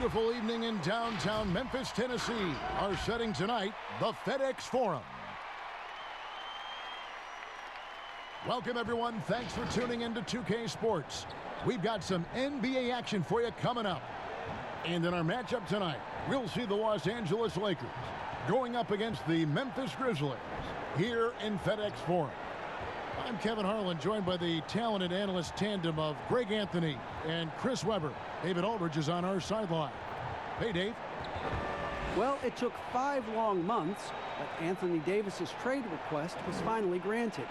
beautiful evening in downtown Memphis, Tennessee. Our setting tonight, the FedEx Forum. Welcome, everyone. Thanks for tuning in to 2K Sports. We've got some NBA action for you coming up. And in our matchup tonight, we'll see the Los Angeles Lakers going up against the Memphis Grizzlies here in FedEx Forum. I'm Kevin Harlan, joined by the talented analyst tandem of Greg Anthony and Chris Webber. David Aldridge is on our sideline. Hey, Dave. Well, it took 5 long months, but Anthony Davis's trade request was finally granted.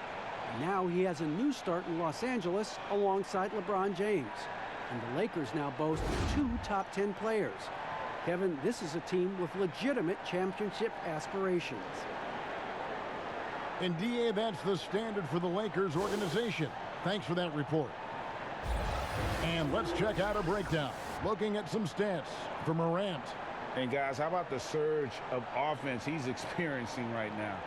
And now he has a new start in Los Angeles alongside LeBron James. And the Lakers now boast 2 top 10 players. Kevin, this is a team with legitimate championship aspirations. And DA, that's the standard for the Lakers organization. Thanks for that report. And let's check out a breakdown. Looking at some stats for Morant. And guys, how about the surge of offense he's experiencing right now?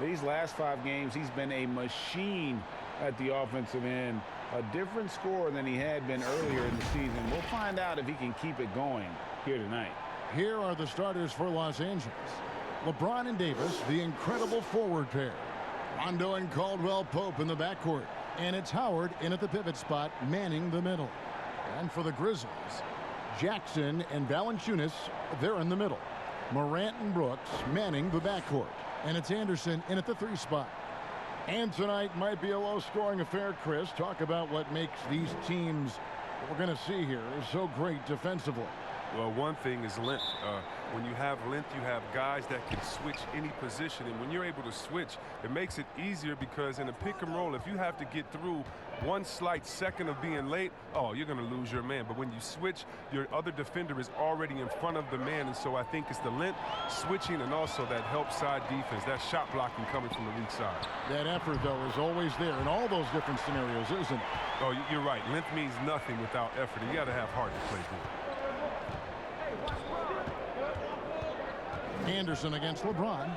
These last 5 games, he's been a machine at the offensive end. A different scorer than he had been earlier in the season. We'll find out if he can keep it going here tonight. Here are the starters for Los Angeles. LeBron and Davis, the incredible forward pair. Rondo and Caldwell Pope in the backcourt. And it's Howard in at the pivot spot, manning the middle. And for the Grizzlies, Jackson and Valanciunas, they're in the middle. Morant and Brooks manning the backcourt. And it's Anderson in at the 3 spot. And tonight might be a low-scoring affair, Chris. Talk about what makes these teams we're going to see here is so great defensively. Well, one thing is length. When you have length, you have guys that can switch any position. And when you're able to switch, it makes it easier because in a pick and roll, if you have to get through 1 slight second of being late, oh, you're going to lose your man. But when you switch, your other defender is already in front of the man. And so I think it's the length, switching, and also that help side defense, that shot blocking coming from the weak side. That effort, though, is always there in all those different scenarios, isn't it? Oh, you're right. Length means nothing without effort. You got to have heart to play good. Anderson against LeBron.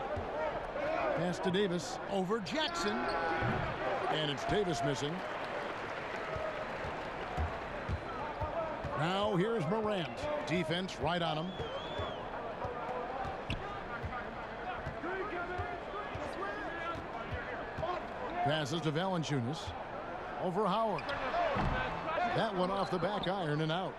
Pass to Davis over Jackson. And it's Davis missing. Now here's Morant. Defense right on him. Passes to Valanciunas. Over Howard. That one off the back iron and out.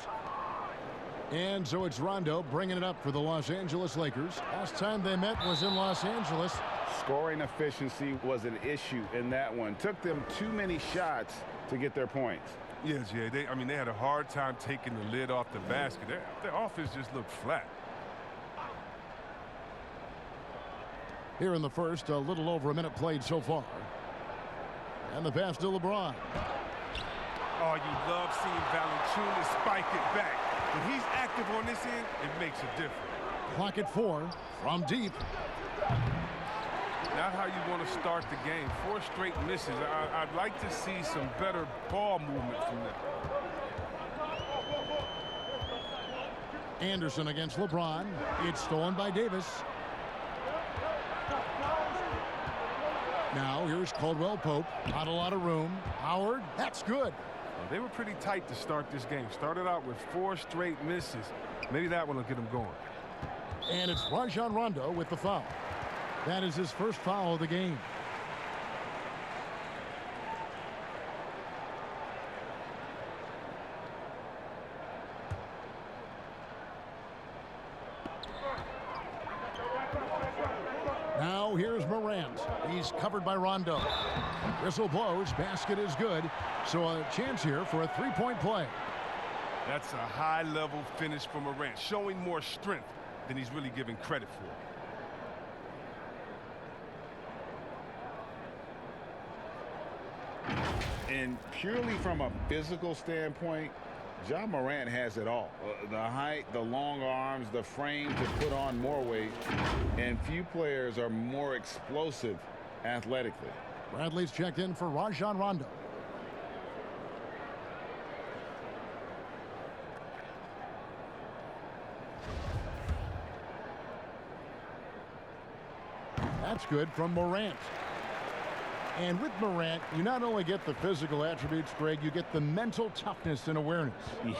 And so it's Rondo bringing it up for the Los Angeles Lakers. Last time they met was in Los Angeles. Scoring efficiency was an issue in that one. Took them too many shots to get their points. Yeah, Jay. They had a hard time taking the lid off the basket. Their offense just looked flat. Here in the first, a little over a minute played so far. And the pass to LeBron. Oh, you love seeing Valanciunas spike it back. When he's active on this end, it makes a difference. Clock at 4 from deep. Not how you want to start the game. 4 straight misses. I'd like to see some better ball movement from them. Anderson against LeBron. It's stolen by Davis. Now here's Caldwell Pope. Not a lot of room. Howard, that's good. They were pretty tight to start this game. Started out with 4 straight misses. Maybe that one will get them going. And it's Rajon Rondo with the foul. That is his first foul of the game. Now here's Morant. He's covered by Rondo. Whistle blows. Basket is good. So a chance here for a 3-point play. That's a high-level finish for Morant, showing more strength than he's really given credit for. And purely from a physical standpoint, Ja Morant has it all. The height, the long arms, the frame to put on more weight. And few players are more explosive athletically. Bradley's checked in for Rajon Rondo. That's good from Morant. And with Morant, you not only get the physical attributes, Greg, you get the mental toughness and awareness. Yeah,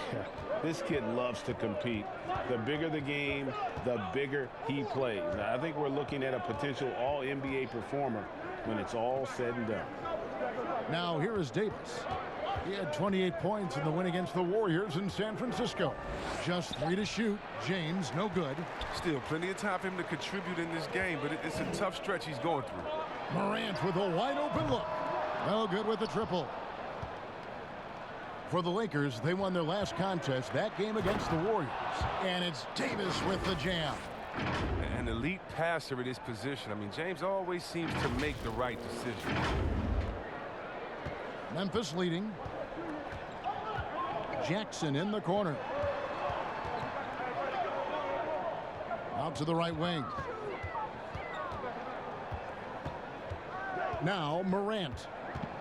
this kid loves to compete. The bigger the game, the bigger he plays. Now, I think we're looking at a potential all-NBA performer when it's all said and done. Now here is Davis. He had 28 points in the win against the Warriors in San Francisco. Just 3 to shoot. James, no good. Still plenty of time for him to contribute in this game, but it's a tough stretch he's going through. Morant with a wide open look. No good with the triple. For the Lakers, they won their last contest, that game against the Warriors. And it's Davis with the jam. An elite passer at his position. I mean, James always seems to make the right decision. Memphis leading. Jackson in the corner. Out to the right wing. Now Morant.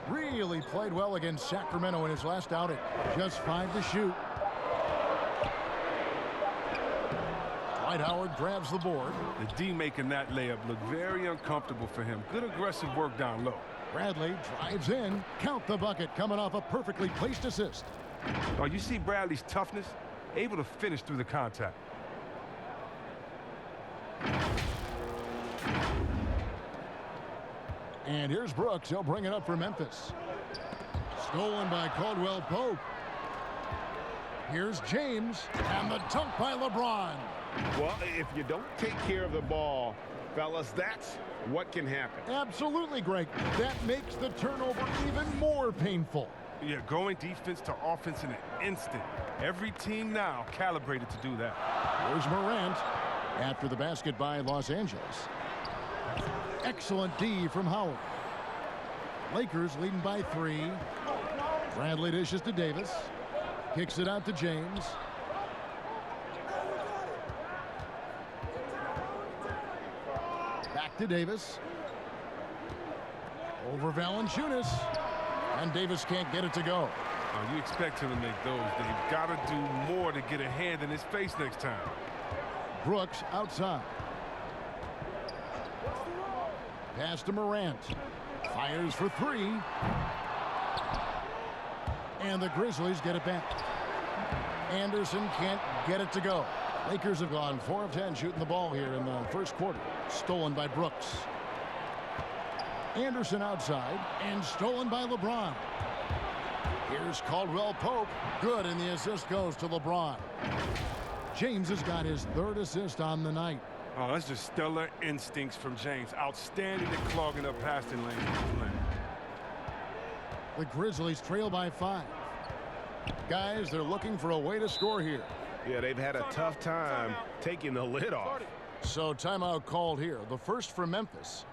Really played well against Sacramento in his last outing. Just 5 to shoot. Dwight Howard grabs the board. The D making that layup look very uncomfortable for him. Good aggressive work down low. Bradley drives in. Count the bucket, coming off a perfectly placed assist. Oh, you see Bradley's toughness? Able to finish through the contact. And here's Brooks. He'll bring it up for Memphis. Stolen by Caldwell Pope. Here's James. And the dunk by LeBron. Well, if you don't take care of the ball, fellas, that's what can happen. Absolutely, Greg. That makes the turnover even more painful. Yeah, going defense to offense in an instant. Every team now calibrated to do that. Here's Morant after the basket by Los Angeles. Excellent D from Howard. Lakers leading by 3. Bradley dishes to Davis. Kicks it out to James. Back to Davis. Over Valanciunas. And Davis can't get it to go. You expect him to make those. They've got to do more to get a hand in his face next time. Brooks outside. Pass to Morant. Fires for 3. And the Grizzlies get it back. Anderson can't get it to go. Lakers have gone 4 of 10 shooting the ball here in the first quarter. Stolen by Brooks. Anderson outside and stolen by LeBron. Here's Caldwell Pope. Good, and the assist goes to LeBron. James has got his 3rd assist on the night. Oh, that's just stellar instincts from James. Outstanding at clogging up passing lanes. The Grizzlies trail by 5. Guys, they're looking for a way to score here. Yeah, they've had a tough time taking the lid off. So timeout called here. The first for Memphis.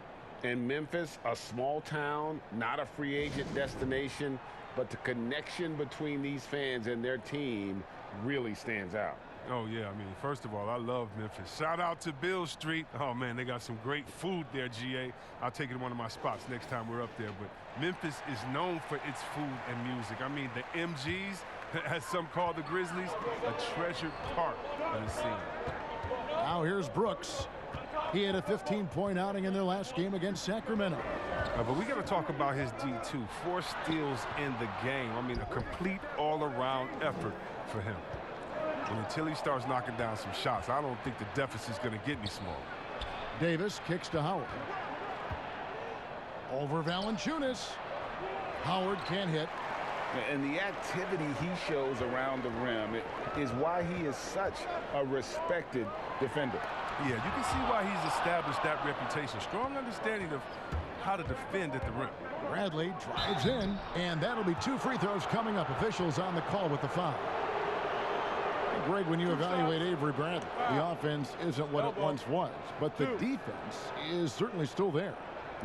And Memphis, a small town, not a free agent destination, but the connection between these fans and their team really stands out. Oh, yeah. I mean, first of all, I love Memphis. Shout out to Bill Street. Oh, man, they got some great food there, GA. I'll take it to one of my spots next time we're up there. But Memphis is known for its food and music. I mean, the MGs, as some call the Grizzlies, a treasured part of the scene. Now here's Brooks. He had a 15-point outing in their last game against Sacramento. But we got to talk about his D2. 4 steals in the game. I mean, a complete all-around effort for him. And until he starts knocking down some shots, I don't think the deficit's going to get any smaller. Davis kicks to Howard. Over Valanciunas. Howard can't hit. And the activity he shows around the rim is why he is such a respected defender. Yeah, you can see why he's established that reputation. Strong understanding of how to defend at the rim. Bradley drives in, and that'll be 2 free throws coming up. Officials on the call with the foul. Greg, when you evaluate Avery Bradley, the offense isn't what it once was, but the defense is certainly still there.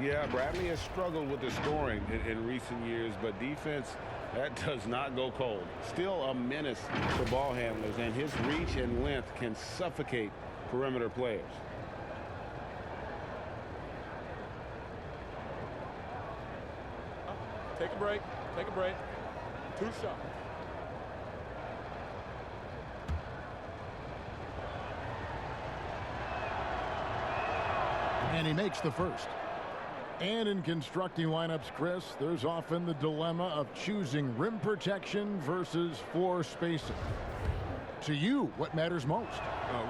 Yeah, Bradley has struggled with the scoring in recent years, but defense, that does not go cold. Still a menace to ball handlers, and his reach and length can suffocate perimeter players. Take a break. Take a break. 2 shots. And he makes the first. And in constructing lineups, Chris, there's often the dilemma of choosing rim protection versus floor spacing. To you, what matters most?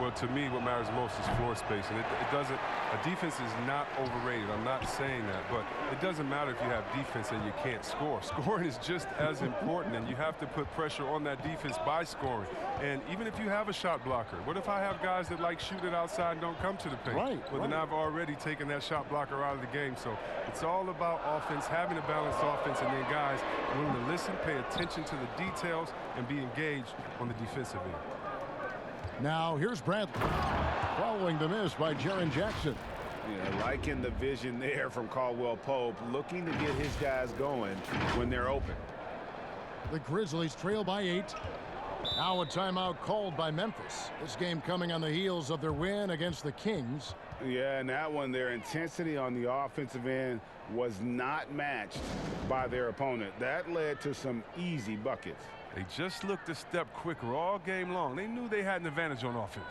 Well, to me, what matters most is floor spacing. It doesn't. A defense is not overrated. I'm not saying that, but it doesn't matter if you have defense and you can't score. Scoring is just as important, and you have to put pressure on that defense by scoring. And even if you have a shot blocker, what if I have guys that like shoot it outside and don't come to the paint? Right. Well, then I've already taken that shot blocker out of the game. So it's all about offense, having a balanced offense, and then guys willing to listen, pay attention to the details, and be engaged on the defensive end. Now here's Bradley, following the miss by Jaren Jackson. Yeah, liking the vision there from Caldwell Pope, looking to get his guys going when they're open. The Grizzlies trail by 8. Now a timeout called by Memphis. This game coming on the heels of their win against the Kings. Yeah, and that one, their intensity on the offensive end was not matched by their opponent. That led to some easy buckets. They just looked a step quicker all game long. They knew they had an advantage on offense.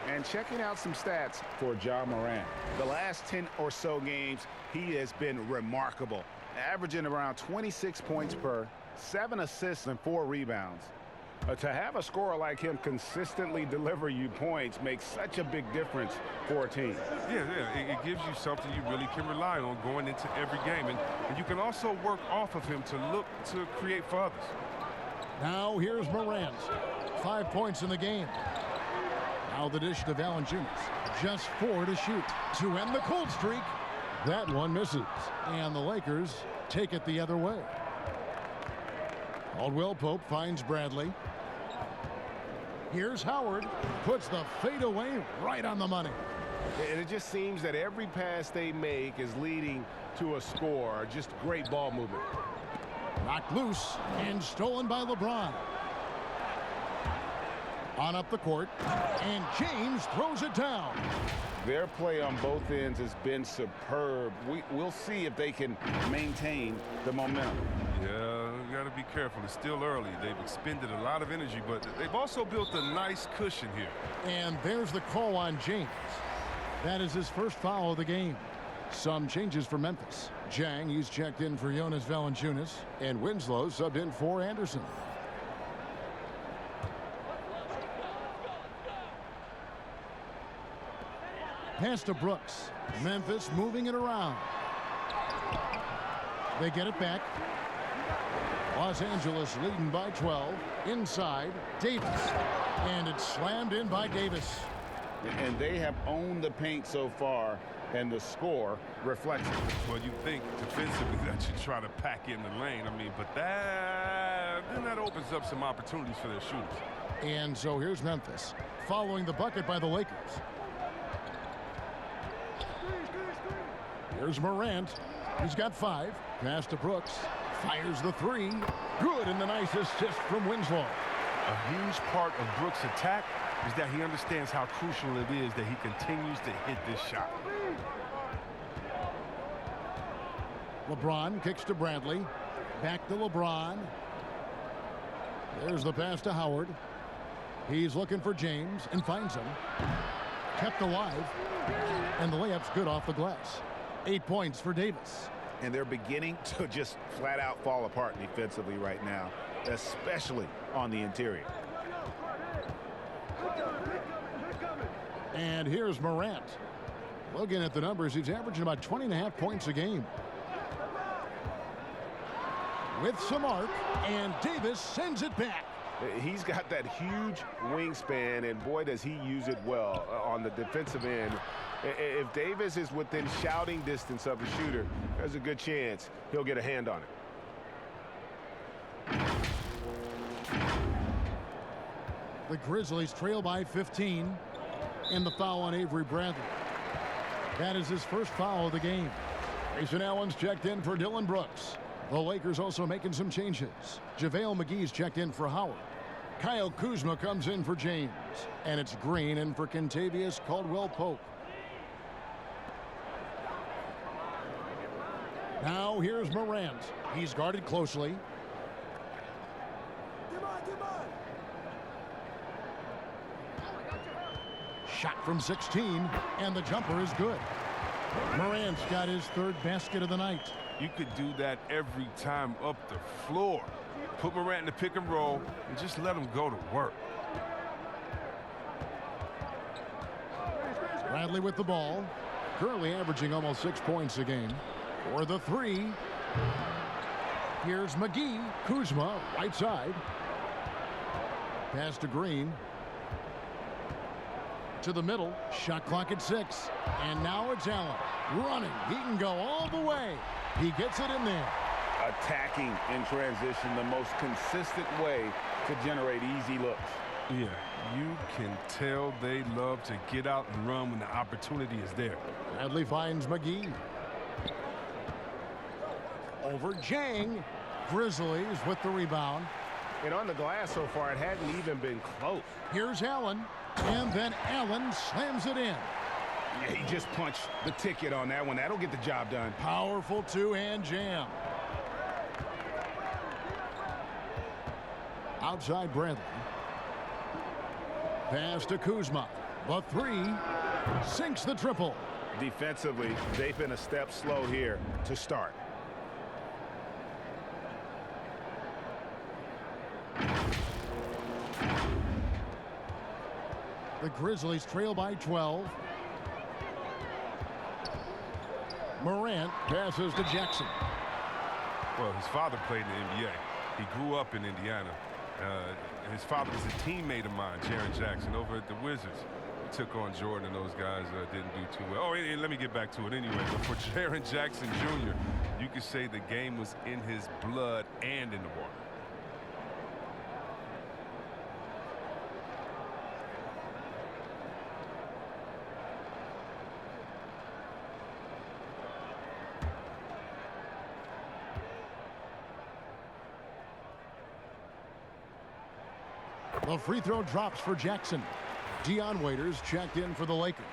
And checking out some stats for Ja Morant. The last 10 or so games, he has been remarkable, averaging around 26 points per, 7 assists and 4 rebounds. To have a scorer like him consistently deliver you points makes such a big difference for a team. Yeah, it gives you something you really can rely on going into every game. And you can also work off of him to look to create for others. Now here's Morant. 5 points in the game. Now the dish to Valanciunas. Just 4 to shoot to end the cold streak. That one misses. And the Lakers take it the other way. Caldwell Pope finds Bradley. Here's Howard. Puts the fadeaway right on the money. And it just seems that every pass they make is leading to a score. Just great ball movement. Knocked loose and stolen by LeBron. On up the court, and James throws it down. Their play on both ends has been superb. We'll see if they can maintain the momentum. Yeah, you got to be careful. It's still early. They've expended a lot of energy, but they've also built a nice cushion here. And there's the call on James. That is his first foul of the game. Some changes for Memphis. Jang, he's checked in for Jonas Valanciunas, and Winslow subbed in for Anderson. Pass to Brooks. Memphis moving it around. They get it back. Los Angeles leading by 12. Inside, Davis. And it's slammed in by Davis. And they have owned the paint so far, and the score reflects it. Well, you think defensively that you try to pack in the lane. I mean, but then that opens up some opportunities for their shooters. And so here's Memphis, following the bucket by the Lakers. Here's Morant. He's got 5. Pass to Brooks. Fires the 3. Good, and the nice assist from Winslow. A huge part of Brooks' attack is that he understands how crucial it is that he continues to hit this shot. LeBron kicks to Bradley. Back to LeBron. There's the pass to Howard. He's looking for James and finds him. Kept alive. And the layup's good off the glass. 8 points for Davis. And they're beginning to just flat out fall apart defensively right now, especially on the interior. And here's Morant. Looking at the numbers, he's averaging about 20.5 points a game. With some arc, and Davis sends it back. He's got that huge wingspan, and boy, does he use it well on the defensive end. If Davis is within shouting distance of the shooter, there's a good chance he'll get a hand on it. The Grizzlies trail by 15, and the foul on Avery Bradley. That is his first foul of the game. Grayson Allen's checked in for Dylan Brooks. The Lakers also making some changes. JaVale McGee's checked in for Howard. Kyle Kuzma comes in for James. And it's Green in for Kentavious Caldwell-Pope. Now here's Morant. He's guarded closely. Shot from 16, and the jumper is good. Morant's got his third basket of the night. You could do that every time up the floor. Put Morant in the pick and roll and just let him go to work. Bradley with the ball, currently averaging almost 6 points a game. For the three, here's McGee. Kuzma, right side. Pass to Green. To the middle, shot clock at 6. And now it's Allen running. He can go all the way. He gets it in there. Attacking in transition, the most consistent way to generate easy looks. Yeah, you can tell they love to get out and run when the opportunity is there. Bradley finds McGee. Over Jang. Grizzlies with the rebound. And on the glass so far, it hadn't even been close. Here's Allen. And then Allen slams it in. Yeah, he just punched the ticket on that one. That'll get the job done. Powerful two-hand jam. Outside Bradley. Pass to Kuzma. The three sinks the triple. Defensively, they've been a step slow here to start. The Grizzlies trail by 12. Morant passes to Jackson. Well, his father played in the NBA. He grew up in Indiana. His father was a teammate of mine, Jaren Jackson, over at the Wizards. He took on Jordan, and those guys didn't do too well. Oh, and let me get back to it anyway. But for Jaren Jackson Jr., you could say the game was in his blood and in the water. The free throw drops for Jackson. Dion Waiters checked in for the Lakers.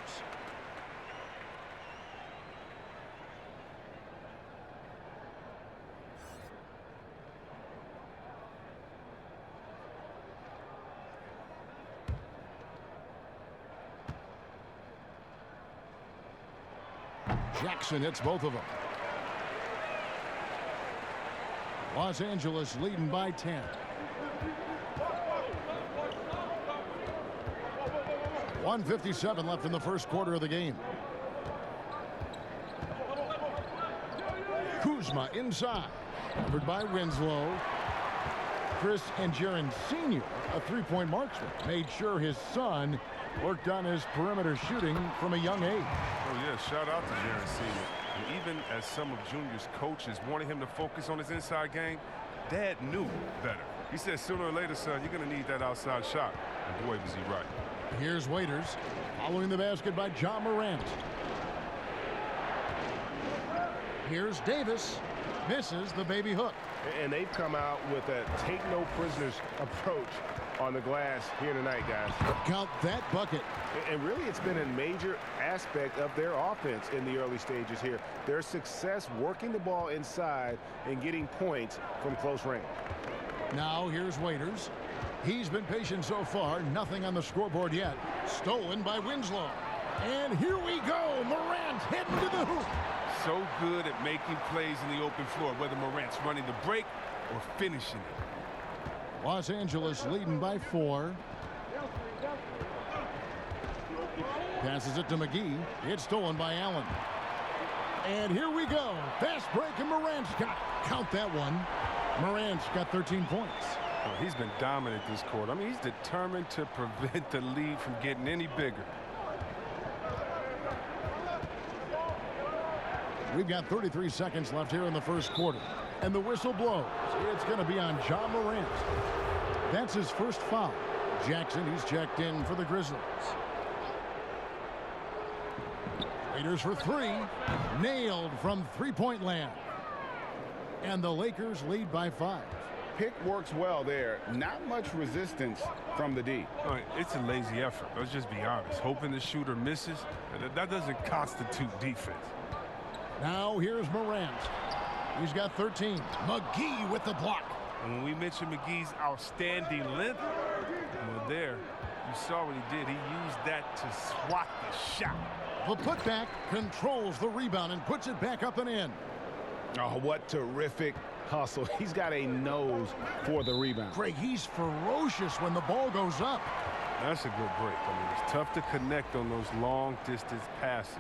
Jackson hits both of them. Los Angeles leading by 10. .157 left in the first quarter of the game. Kuzma inside. Covered by Winslow. Chris and Jaren Sr., a three-point marksman, made sure his son worked on his perimeter shooting from a young age. Oh, yeah, shout out to Jaren Sr. And even as some of Junior's coaches wanted him to focus on his inside game, Dad knew better. He said, sooner or later, son, you're going to need that outside shot. And boy, was he right. Here's Waiters, following the basket by Ja Morant. Here's Davis, misses the baby hook. And they've come out with a take-no-prisoners approach on the glass here tonight, guys. Count that bucket. And really, it's been a major aspect of their offense in the early stages here. Their success working the ball inside and getting points from close range. Now here's Waiters. He's been patient so far. Nothing on the scoreboard yet. Stolen by Winslow. And here we go. Morant heading to the hoop. So good at making plays in the open floor, whether Morant's running the break or finishing it. Los Angeles leading by 4. Passes it to McGee. It's stolen by Allen. And here we go. Fast break, and Morant's got it. Count that one. Morant's got 13 points. Well, he's been dominant this quarter. I mean, he's determined to prevent the lead from getting any bigger. We've got 33 seconds left here in the first quarter. And the whistle blows. It's going to be on Ja Morant. That's his first foul. Jackson, he's checked in for the Grizzlies. Waiters for 3. Nailed from three-point land. And the Lakers lead by 5. Pick works well there. Not much resistance from the D. It's a lazy effort. Let's just be honest. Hoping the shooter misses, that doesn't constitute defense. Now here's Morant. He's got 13. McGee with the block. And when we mention McGee's outstanding length, well, there, You saw what he did. He used that to swat the shot. The putback controls the rebound and puts it back up and in. Oh, what terrific hustle. He's got a nose for the rebound. Greg, he's ferocious when the ball goes up. That's a good break. I mean, it's tough to connect on those long-distance passes.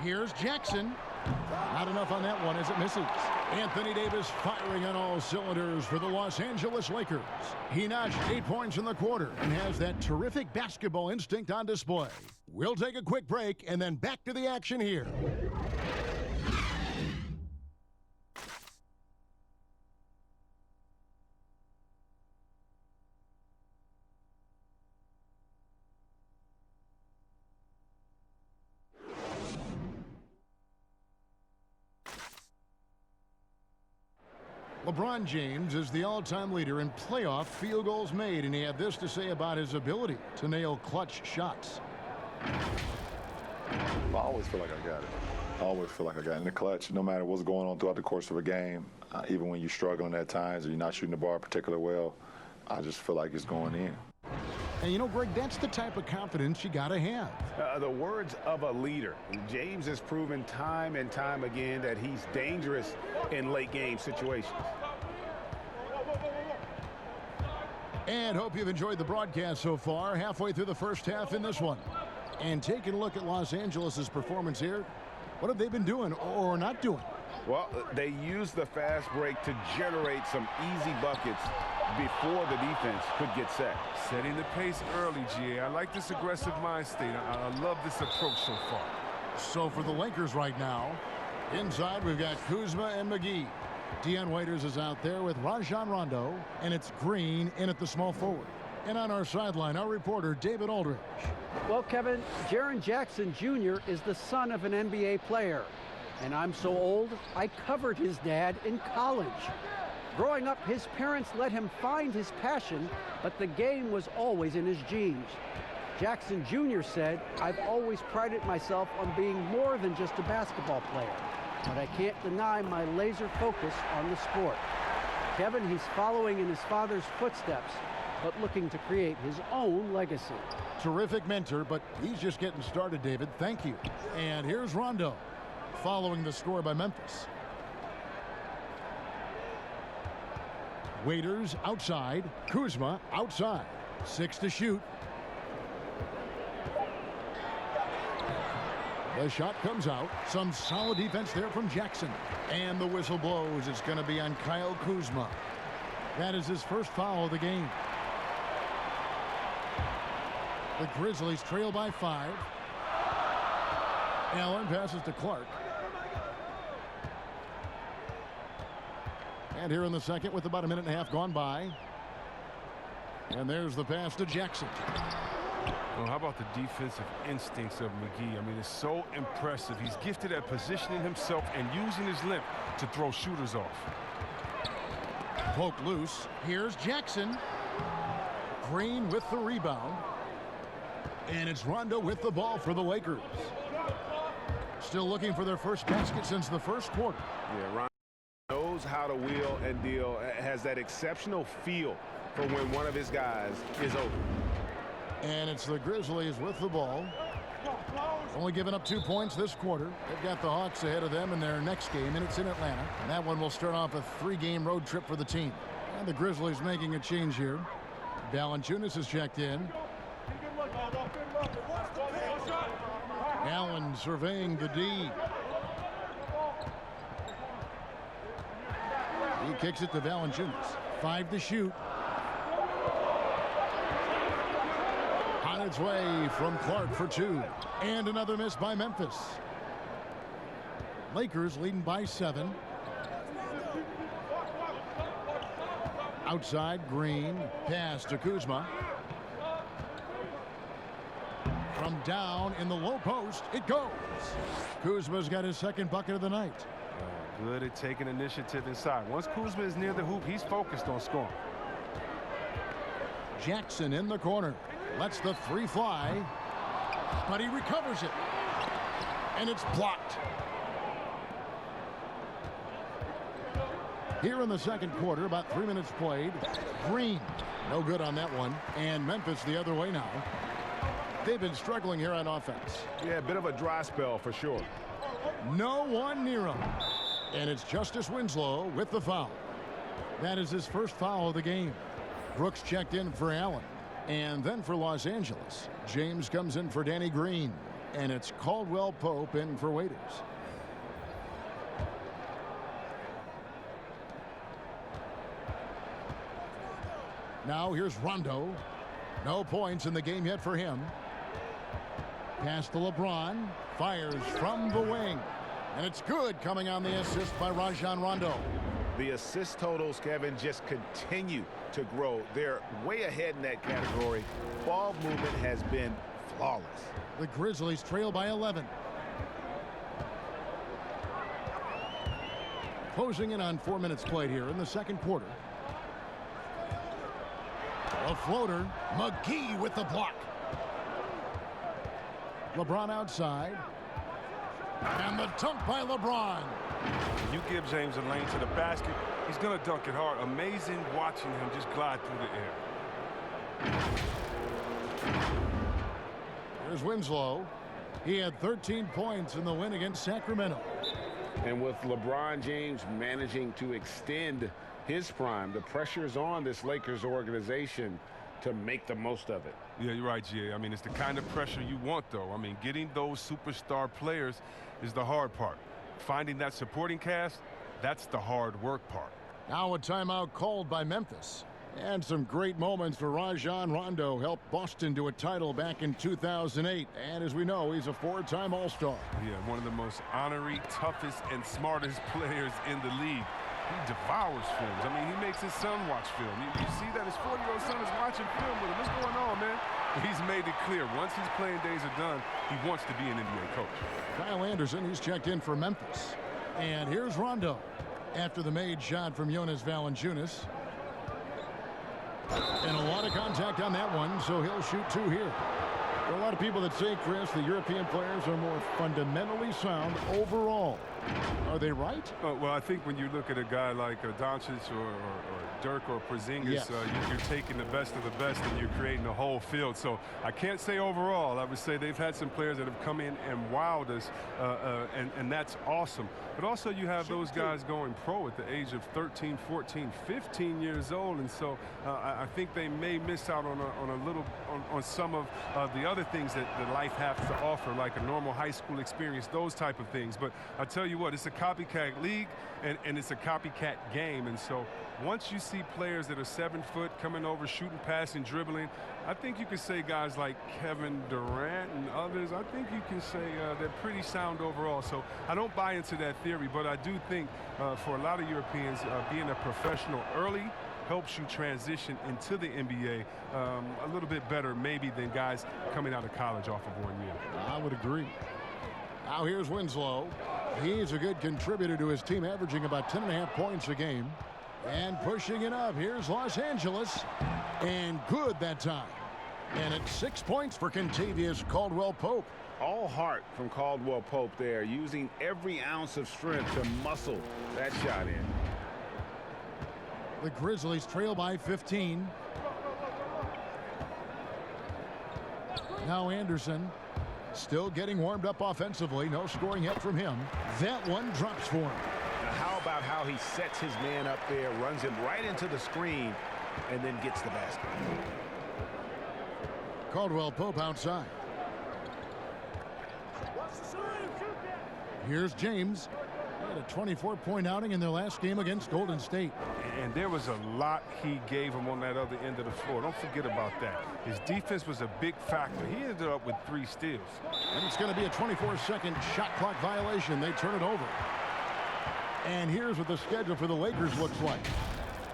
Here's Jackson. Not enough on that one as it misses. Anthony Davis firing on all cylinders for the Los Angeles Lakers. He notched 8 points in the quarter and has that terrific basketball instinct on display. We'll take a quick break and then back to the action here. LeBron James is the all-time leader in playoff field goals made, and he had this to say about his ability to nail clutch shots. I always feel like I got it. I always feel like I got it in the clutch, no matter what's going on throughout the course of a game. Even when you're struggling at times or you're not shooting the ball particularly well, I just feel like it's going in. And you know, Greg, that's the type of confidence you got to have. The words of a leader. James has proven time and time again that he's dangerous in late game situations. And hope you've enjoyed the broadcast so far. Halfway through the first half in this one. And taking a look at Los Angeles' performance here, what have they been doing or not doing? Well, they used the fast break to generate some easy buckets before the defense could get set. Setting the pace early, GA. I like this aggressive mind state. I love this approach so far. So for the Lakers right now, inside we've got Kuzma and McGee. Dion Waiters is out there with Rajon Rondo, and it's Green in at the small forward. And on our sideline, our reporter, David Aldridge. Well, Kevin, Jaren Jackson Jr. is the son of an NBA player. And I'm so old, I covered his dad in college. Growing up, his parents let him find his passion, but the game was always in his genes. Jackson Jr. said, "I've always prided myself on being more than just a basketball player, but I can't deny my laser focus on the sport." Kevin, he's following in his father's footsteps, but looking to create his own legacy. Terrific mentor, but he's just getting started, David. Thank you. And here's Rondo, following the score by Memphis. Waiters outside. Kuzma outside. 6 to shoot. The shot comes out. Some solid defense there from Jackson. And the whistle blows. It's going to be on Kyle Kuzma. That is his first foul of the game. The Grizzlies trail by 5. Allen passes to Clark. And here in the second with about a minute and a half gone by. And there's the pass to Jackson. Well, how about the defensive instincts of McGee? I mean, it's so impressive. He's gifted at positioning himself and using his length to throw shooters off. Poke loose. Here's Jackson. Green with the rebound. And it's Rondo with the ball for the Lakers. Still looking for their first basket since the first quarter. Yeah, Rondo knows how to wheel and deal, has that exceptional feel for when one of his guys is open. And it's the Grizzlies with the ball. Only giving up 2 points this quarter. They've got the Hawks ahead of them in their next game, and it's in Atlanta. And that one will start off a 3-game road trip for the team. And the Grizzlies making a change here. Valanciunas is checked in. Allen surveying the D. He kicks it to Valanciunas. 5 to shoot. On its way from Clark for 2. And another miss by Memphis. Lakers leading by 7. Outside, Green. Pass to Kuzma. From down in the low post, it goes. Kuzma's got his second bucket of the night. Good at taking initiative inside. Once Kuzma is near the hoop, he's focused on scoring. Jackson in the corner. Lets the 3 fly. but he recovers it. And it's blocked. Here in the second quarter, about 3 minutes played. Green, no good on that one. And Memphis the other way now. They've been struggling here on offense. Yeah, a bit of a dry spell for sure. No one near him. And it's Justice Winslow with the foul. That is his first foul of the game. Brooks checked in for Allen. And then for Los Angeles, James comes in for Danny Green. And it's Caldwell Pope in for Waiters. Now here's Rondo. No points in the game yet for him. Pass to LeBron. Fires from the wing. And it's good, coming on the assist by Rajon Rondo. The assist totals, Kevin, just continue to grow. They're way ahead in that category. Ball movement has been flawless. The Grizzlies trail by 11. Closing in on 4 minutes played here in the second quarter. A floater. McGee with the block. LeBron outside. And the dunk by LeBron. You give James a lane to the basket, he's going to dunk it hard. Amazing watching him just glide through the air. Here's Winslow. He had 13 points in the win against Sacramento. And with LeBron James managing to extend his prime, the pressure is on this Lakers organization to make the most of it. Yeah, you're right, G.A. I mean, it's the kind of pressure you want, though. I mean, getting those superstar players is the hard part. Finding that supporting cast, that's the hard work part. Now a timeout called by Memphis. And some great moments for Rajon Rondo. Helped Boston to a title back in 2008. And as we know, he's a four-time All-Star. Yeah, one of the most honorary, toughest, and smartest players in the league. He devours films. I mean, he makes his son watch film. You see that his 40-year-old son is watching film with him. What's going on, man? He's made it clear. Once his playing days are done, he wants to be an NBA coach. Kyle Anderson, he's checked in for Memphis. And here's Rondo. After the made shot from Jonas Valanciunas. And a lot of contact on that one, so he'll shoot two here. There are a lot of people that say, Chris, the European players are more fundamentally sound overall. Are they right? Well, I think when you look at a guy like Doncic or Dirk or Porzingis, yes. You're taking the best of the best and you're creating a whole field. So I can't say overall. I would say they've had some players that have come in and wowed us, and that's awesome. But also you have those guys going pro at the age of 13, 14, 15 years old, and so I think they may miss out on some of the other things that life has to offer, like a normal high school experience, those type of things. But I tell you what, it's a copycat league and it's a copycat game, and so once you see players that are 7 foot coming over, shooting, passing, dribbling, I think you can say guys like Kevin Durant and others, I think you can say they're pretty sound overall. So I don't buy into that theory, but I do think for a lot of Europeans, being a professional early helps you transition into the NBA a little bit better maybe than guys coming out of college off of 1 year. I would agree. Now here's Winslow. He's a good contributor to his team, averaging about 10.5 points a game. And pushing it up. Here's Los Angeles. And good that time. And it's 6 points for Kentavious Caldwell-Pope. All heart from Caldwell Pope there, using every ounce of strength to muscle that shot in. The Grizzlies trail by 15. Now Anderson still getting warmed up offensively. No scoring yet from him. That one drops for him. Now how about how he sets his man up there, runs him right into the screen, and then gets the basket. Caldwell-Pope outside. Here's James. He had a 24-point outing in their last game against Golden State. And there was a lot he gave him on that other end of the floor. Don't forget about that. His defense was a big factor. He ended up with 3 steals. And it's going to be a 24-second shot clock violation. They turn it over. And here's what the schedule for the Lakers looks like.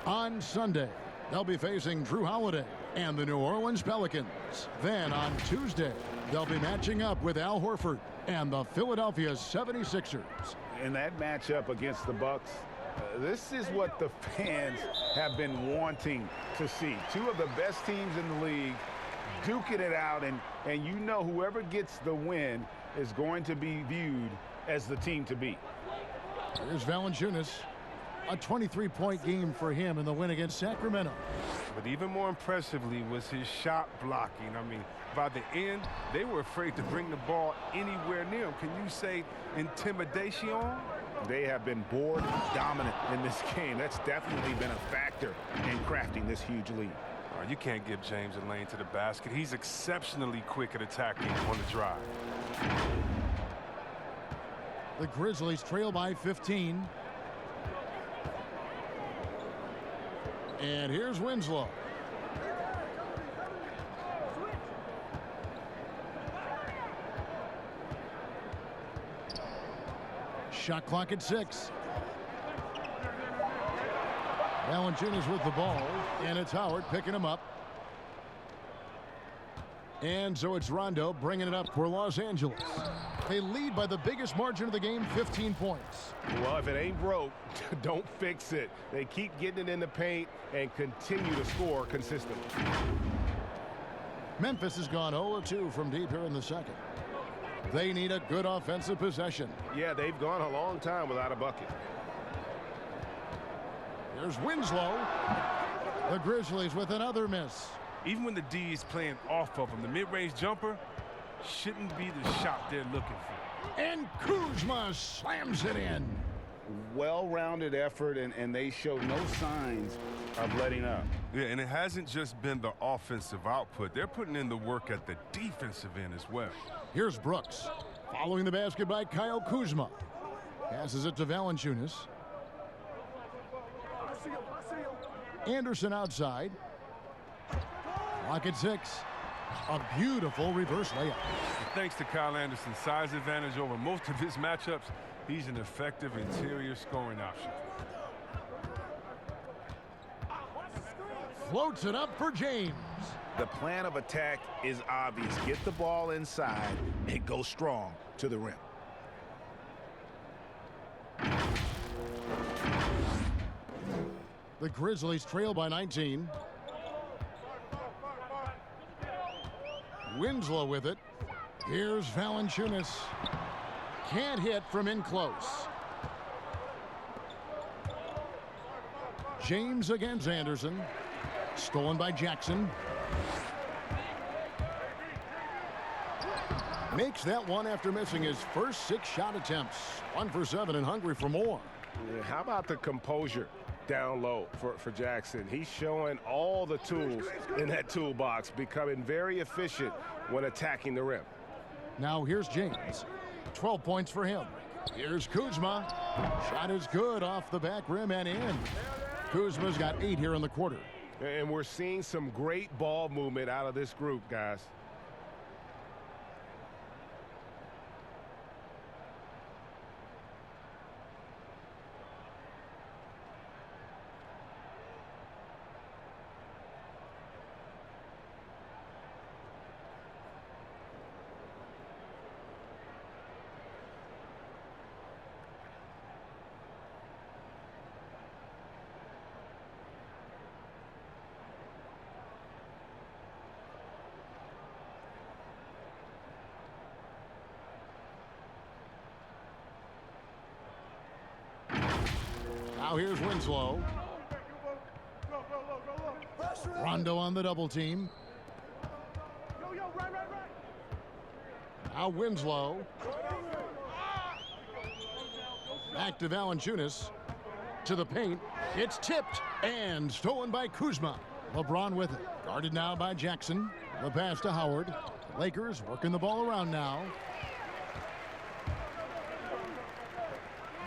On Sunday, they'll be facing Drew Holiday and the New Orleans Pelicans. Then on Tuesday, they'll be matching up with Al Horford and the Philadelphia 76ers. In that matchup against the Bucks, this is what the fans have been wanting to see. Two of the best teams in the league duking it out, and you know whoever gets the win is going to be viewed as the team to beat. Here's Valanciunas. A 23-point game for him in the win against Sacramento. But even more impressively was his shot blocking. I mean, by the end, they were afraid to bring the ball anywhere near him. Can you say intimidation? They have been board dominant in this game. That's definitely been a factor in crafting this huge lead. You can't give James a lane to the basket. He's exceptionally quick at attacking on the drive. The Grizzlies trail by 15. And here's Winslow. Shot clock at 6. Valanciunas with the ball, and it's Howard picking him up. And so it's Rondo bringing it up for Los Angeles. They lead by the biggest margin of the game, 15 points. Well, if it ain't broke, don't fix it. They keep getting it in the paint and continue to score consistently. Memphis has gone 0-2 from deep here in the second. They need a good offensive possession. Yeah, they've gone a long time without a bucket. There's Winslow. The Grizzlies with another miss. Even when the D is playing off of him, the mid-range jumper shouldn't be the shot they're looking for. And Kuzma slams it in. Well-rounded effort, and they show no signs of letting up. Yeah, and it hasn't just been the offensive output. They're putting in the work at the defensive end as well. Here's Brooks. Following the basket by Kyle Kuzma. Passes it to Valanciunas. Anderson outside. Clock at 6. A beautiful reverse layup. Thanks to Kyle Anderson's size advantage over most of his matchups, he's an effective interior scoring option. Floats it up for James. The plan of attack is obvious. Get the ball inside and go strong to the rim. The Grizzlies trail by 19. Winslow with it. Here's Valanciunas. Can't hit from in close. James against Anderson. Stolen by Jackson. Makes that one after missing his first 6 shot attempts. 1 for 7 and hungry for more. Yeah, how about the composure down low for Jackson? He's showing all the tools in that toolbox, becoming very efficient when attacking the rim. Now here's James. 12 points for him. Here's Kuzma. Shot is good off the back rim and in. Kuzma's got 8 here in the quarter. And we're seeing some great ball movement out of this group, guys. Now here's Winslow. Rondo on the double team. Now Winslow. Back to Valanciunas. To the paint. It's tipped and stolen by Kuzma. LeBron with it. Guarded now by Jackson. The pass to Howard. Lakers working the ball around now.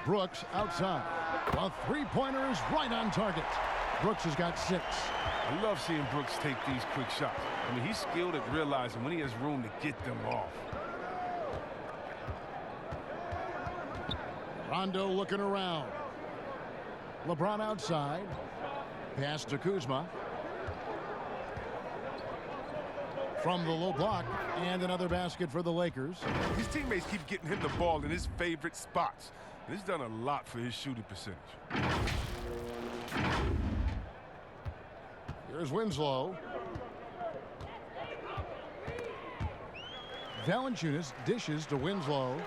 Brooks outside. A three-pointer is right on target. Brooks has got 6. I love seeing Brooks take these quick shots. I mean, he's skilled at realizing when he has room to get them off. Rondo looking around. LeBron outside. Pass to Kuzma. From the low block, and another basket for the Lakers. His teammates keep getting him the ball in his favorite spots. This has done a lot for his shooting percentage. Here's Winslow. Valanciunas dishes to Winslow.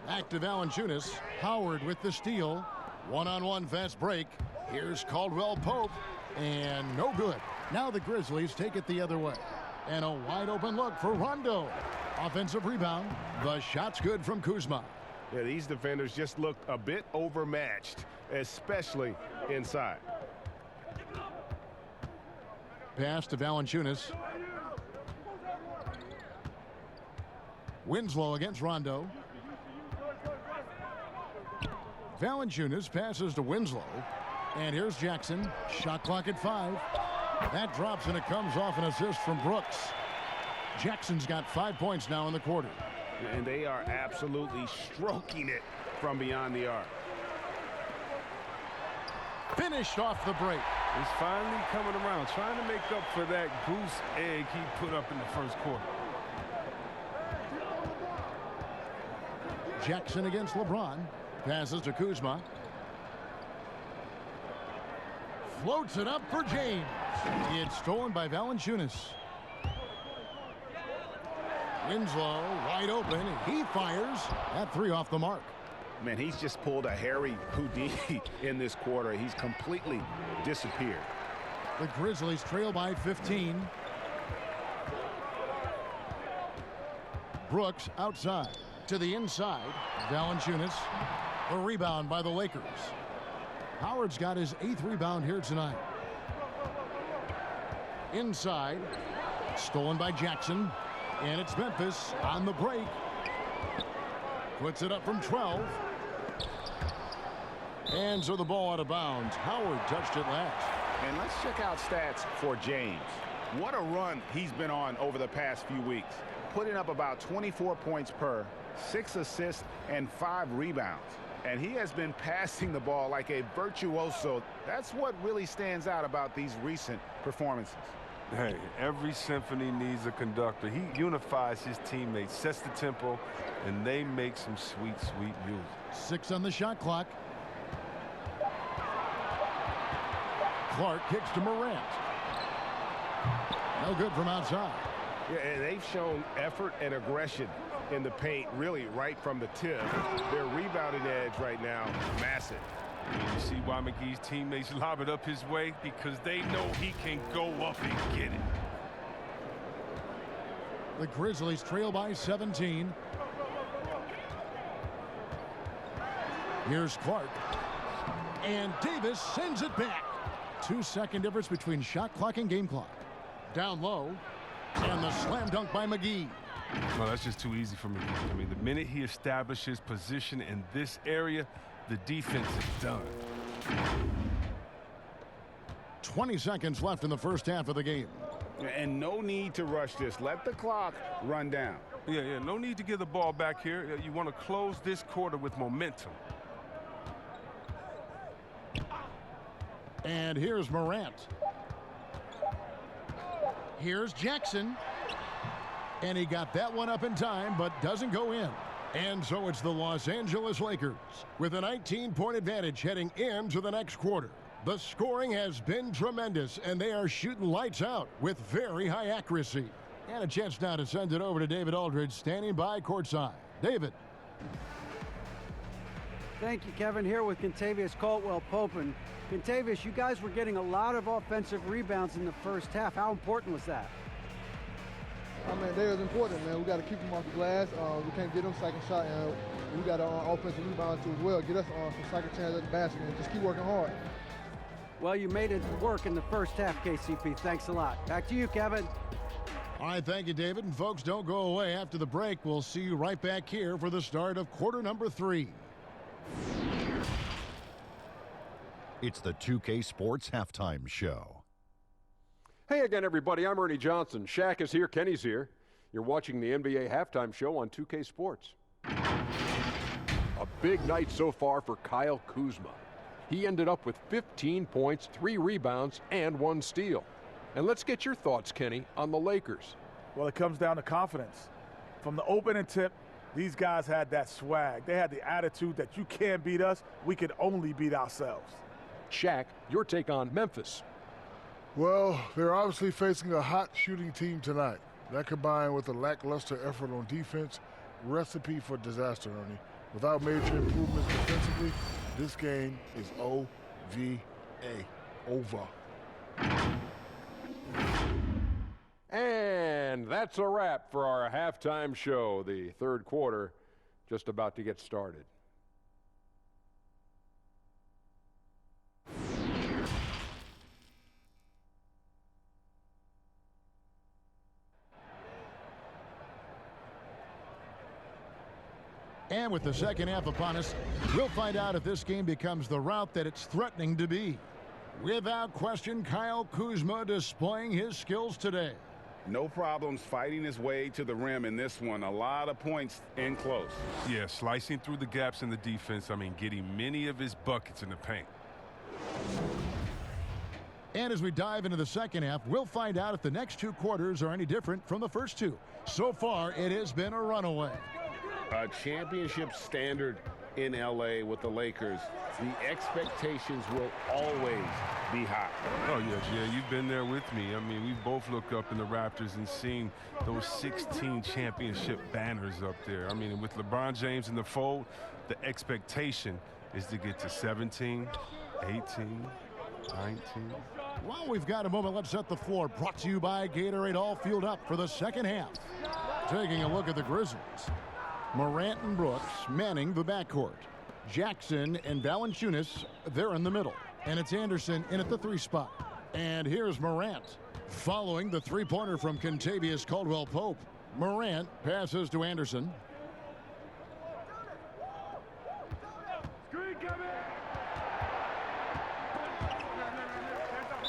Back to Valanciunas. Howard with the steal. One-on-one fast break. Here's Caldwell Pope. And no good. Now the Grizzlies take it the other way. And a wide open look for Rondo. Offensive rebound. The shot's good from Kuzma. Yeah, these defenders just looked a bit overmatched, especially inside. Pass to Valanciunas. Winslow against Rondo. Valanciunas passes to Winslow. And here's Jackson. Shot clock at 5. That drops and it comes off an assist from Brooks. Jackson's got 5 points now in the quarter. And they are absolutely stroking it from beyond the arc. Finished off the break. He's finally coming around, trying to make up for that goose egg he put up in the first quarter. Jackson against LeBron. Passes to Kuzma. Floats it up for James. It's stolen by Valanciunas. Winslow wide open. He fires. That 3 off the mark. Man, he's just pulled a Harry Houdini in this quarter. He's completely disappeared. The Grizzlies trail by 15. Brooks outside to the inside. Valanciunas. A rebound by the Lakers. Howard's got his 8th rebound here tonight. Inside. Stolen by Jackson. And it's Memphis on the break. Puts it up from 12. And so the ball out of bounds. Howard touched it last. And let's check out stats for James. What a run he's been on over the past few weeks. Putting up about 24 points per, 6 assists, and 5 rebounds. And he has been passing the ball like a virtuoso. That's what really stands out about these recent performances. Hey, every symphony needs a conductor. He unifies his teammates, sets the tempo, and they make some sweet, sweet music. 6 on the shot clock. Clark kicks to Morant. No good from outside. Yeah, and they've shown effort and aggression in the paint, really right from the tip. Their rebounding edge right now, massive. You see why McGee's teammates lob it up his way? Because they know he can go up and get it. The Grizzlies trail by 17. Here's Clark. And Davis sends it back. 2-second difference between shot clock and game clock. Down low. And the slam dunk by McGee. Well, that's just too easy for McGee. I mean, the minute he establishes position in this area, the defense is done. 20 seconds left in the first half of the game. And no need to rush this. Let the clock run down. Yeah, no need to give the ball back here. You want to close this quarter with momentum. And here's Morant. Here's Jackson. And he got that one up in time, but doesn't go in. And so it's the Los Angeles Lakers with a 19-point advantage heading into the next quarter. The scoring has been tremendous, and they are shooting lights out with very high accuracy. And a chance now to send it over to David Aldridge, standing by courtside. David. Thank you, Kevin. Here with Kentavious Caldwell-Pope. And Kentavious, you guys were getting a lot of offensive rebounds in the first half. How important was that? I mean, they was important, man. We got to keep them off the glass. We can't get them second shot, and we got to offensive rebound too as well. Get us some second chance at the basket and just keep working hard. Well, you made it work in the first half, KCP. Thanks a lot. Back to you, Kevin. All right, thank you, David. And folks, don't go away. After the break, we'll see you right back here for the start of quarter number 3. It's the 2K Sports Halftime Show. Hey again, everybody. I'm Ernie Johnson. Shaq is here. Kenny's here. You're watching the NBA Halftime Show on 2K Sports. A big night so far for Kyle Kuzma. He ended up with 15 points, 3 rebounds, and 1 steal. And let's get your thoughts, Kenny, on the Lakers. Well, it comes down to confidence. From the opening tip, these guys had that swag. They had the attitude that you can't beat us, we can only beat ourselves. Shaq, your take on Memphis. Well, they're obviously facing a hot shooting team tonight. That combined with a lackluster effort on defense, recipe for disaster, Ernie. Without major improvements defensively, this game is O-V-A. Over. And that's a wrap for our halftime show. The third quarter just about to get started. And with the second half upon us, we'll find out if this game becomes the route that it's threatening to be. Without question, Kyle Kuzma displaying his skills today. No problems fighting his way to the rim in this one. A lot of points in close. Yeah, slicing through the gaps in the defense. I mean, getting many of his buckets in the paint. And as we dive into the second half, we'll find out if the next two quarters are any different from the first two. So far, it has been a runaway. A championship standard in LA with the Lakers. The expectations will always be high. Oh, yeah, you've been there with me. I mean, we both look up in the Raptors and seen those 16 championship banners up there. I mean, with LeBron James in the fold, the expectation is to get to 17, 18, 19. While we've got a moment, let's set the floor. Brought to you by Gatorade, all fueled up for the second half. Taking a look at the Grizzlies. Morant and Brooks manning the backcourt. Jackson and Valanciunas, they're in the middle. And it's Anderson in at the 3 spot. And here's Morant. Following the three-pointer from Kentavious Caldwell-Pope. Morant passes to Anderson.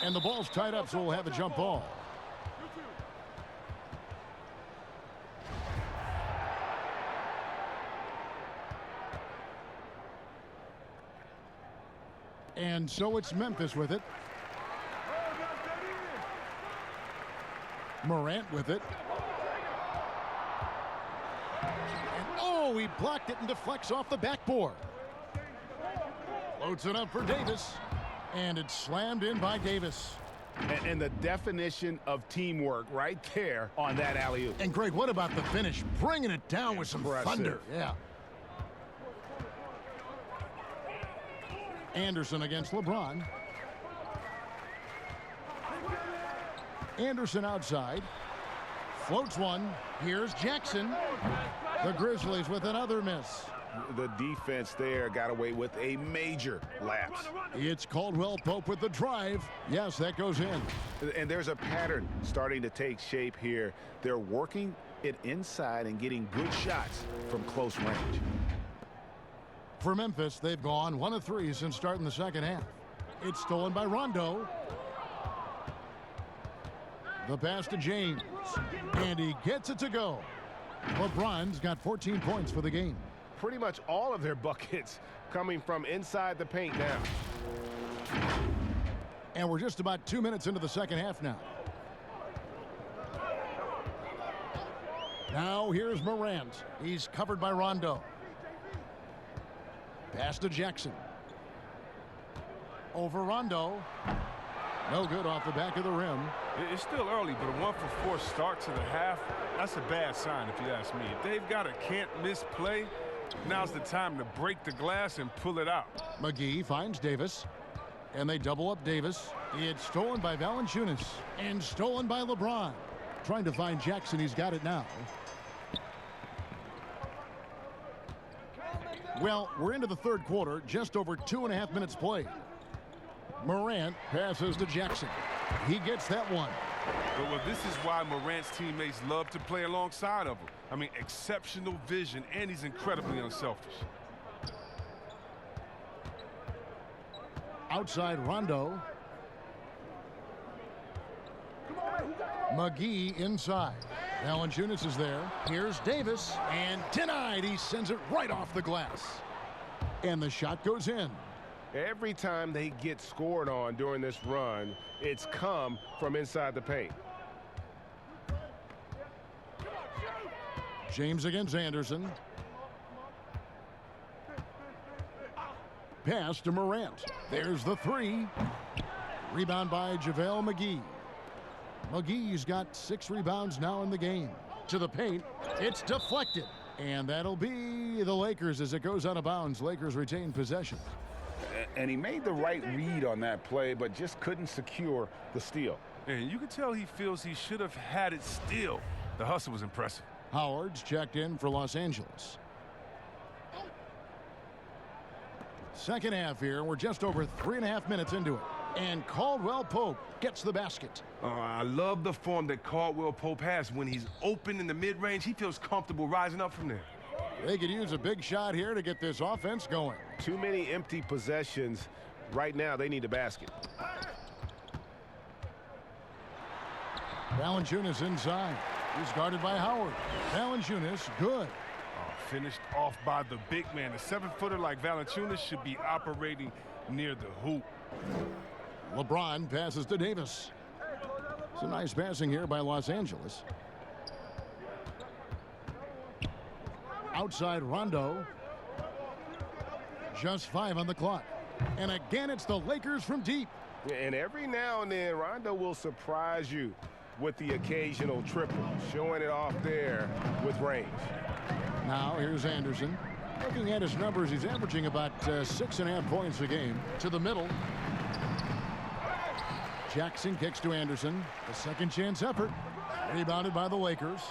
And the ball's tied up, so we'll have a jump ball. And so it's Memphis with it. Morant with it. And oh, he blocked it and deflects off the backboard. Floats it up for Davis. And it's slammed in by Davis. And the definition of teamwork right there on that alley-oop. And Greg, what about the finish? Bringing it down with some thunder. Yeah. Anderson against LeBron. Anderson outside. Floats one. Here's Jackson. The Grizzlies with another miss. The defense there got away with a major lapse. It's Caldwell-Pope with the drive. Yes, that goes in. And there's a pattern starting to take shape here. They're working it inside and getting good shots from close range. For Memphis, they've gone 1 of 3 since starting the second half. It's stolen by Rondo. The pass to James. And he gets it to go. LeBron's got 14 points for the game. Pretty much all of their buckets coming from inside the paint now. And we're just about 2 minutes into the second half now. Now here's Morant. He's covered by Rondo. Pass to Jackson. Over Rondo. No good off the back of the rim. It's still early, but a 1-for-4 start to the half, that's a bad sign if you ask me. If they've got a can't-miss play, now's the time to break the glass and pull it out. McGee finds Davis, and they double up Davis. It's stolen by Valanciunas and stolen by LeBron. Trying to find Jackson. He's got it now. Well, we're into the third quarter, just over 2.5 minutes played. Morant passes to Jackson. He gets that one. Well, this is why Morant's teammates love to play alongside of him. I mean, exceptional vision, and he's incredibly unselfish. Outside Rondo. McGee inside. Valanciunas is there. Here's Davis, and denied. He sends it right off the glass. And the shot goes in. Every time they get scored on during this run, it's come from inside the paint. James against Anderson. Pass to Morant. There's the 3. Rebound by JaVale McGee. McGee's got 6 rebounds now in the game. To the paint. It's deflected. And that'll be the Lakers as it goes out of bounds. Lakers retain possession. And he made the right read on that play, but just couldn't secure the steal. And you can tell he feels he should have had it still. The hustle was impressive. Howard's checked in for Los Angeles. Second half here. We're just over 3.5 minutes into it. And Caldwell Pope gets the basket. I love the form that Caldwell Pope has. When he's open in the mid-range, he feels comfortable rising up from there. They could use a big shot here to get this offense going. Too many empty possessions. Right now, they need a basket. Valanciunas inside. He's guarded by Howard. Valanciunas, good. Finished off by the big man. A 7-footer like Valanciunas should be operating near the hoop. LeBron passes to Davis. Some nice passing here by Los Angeles. Outside Rondo. Just 5 on the clock. And again, it's the Lakers from deep. And every now and then, Rondo will surprise you with the occasional triple, showing it off there with range. Now here's Anderson. Looking at his numbers, he's averaging about 6.5 points a game. To the middle. Jackson kicks to Anderson. A second chance effort. Rebounded by the Lakers.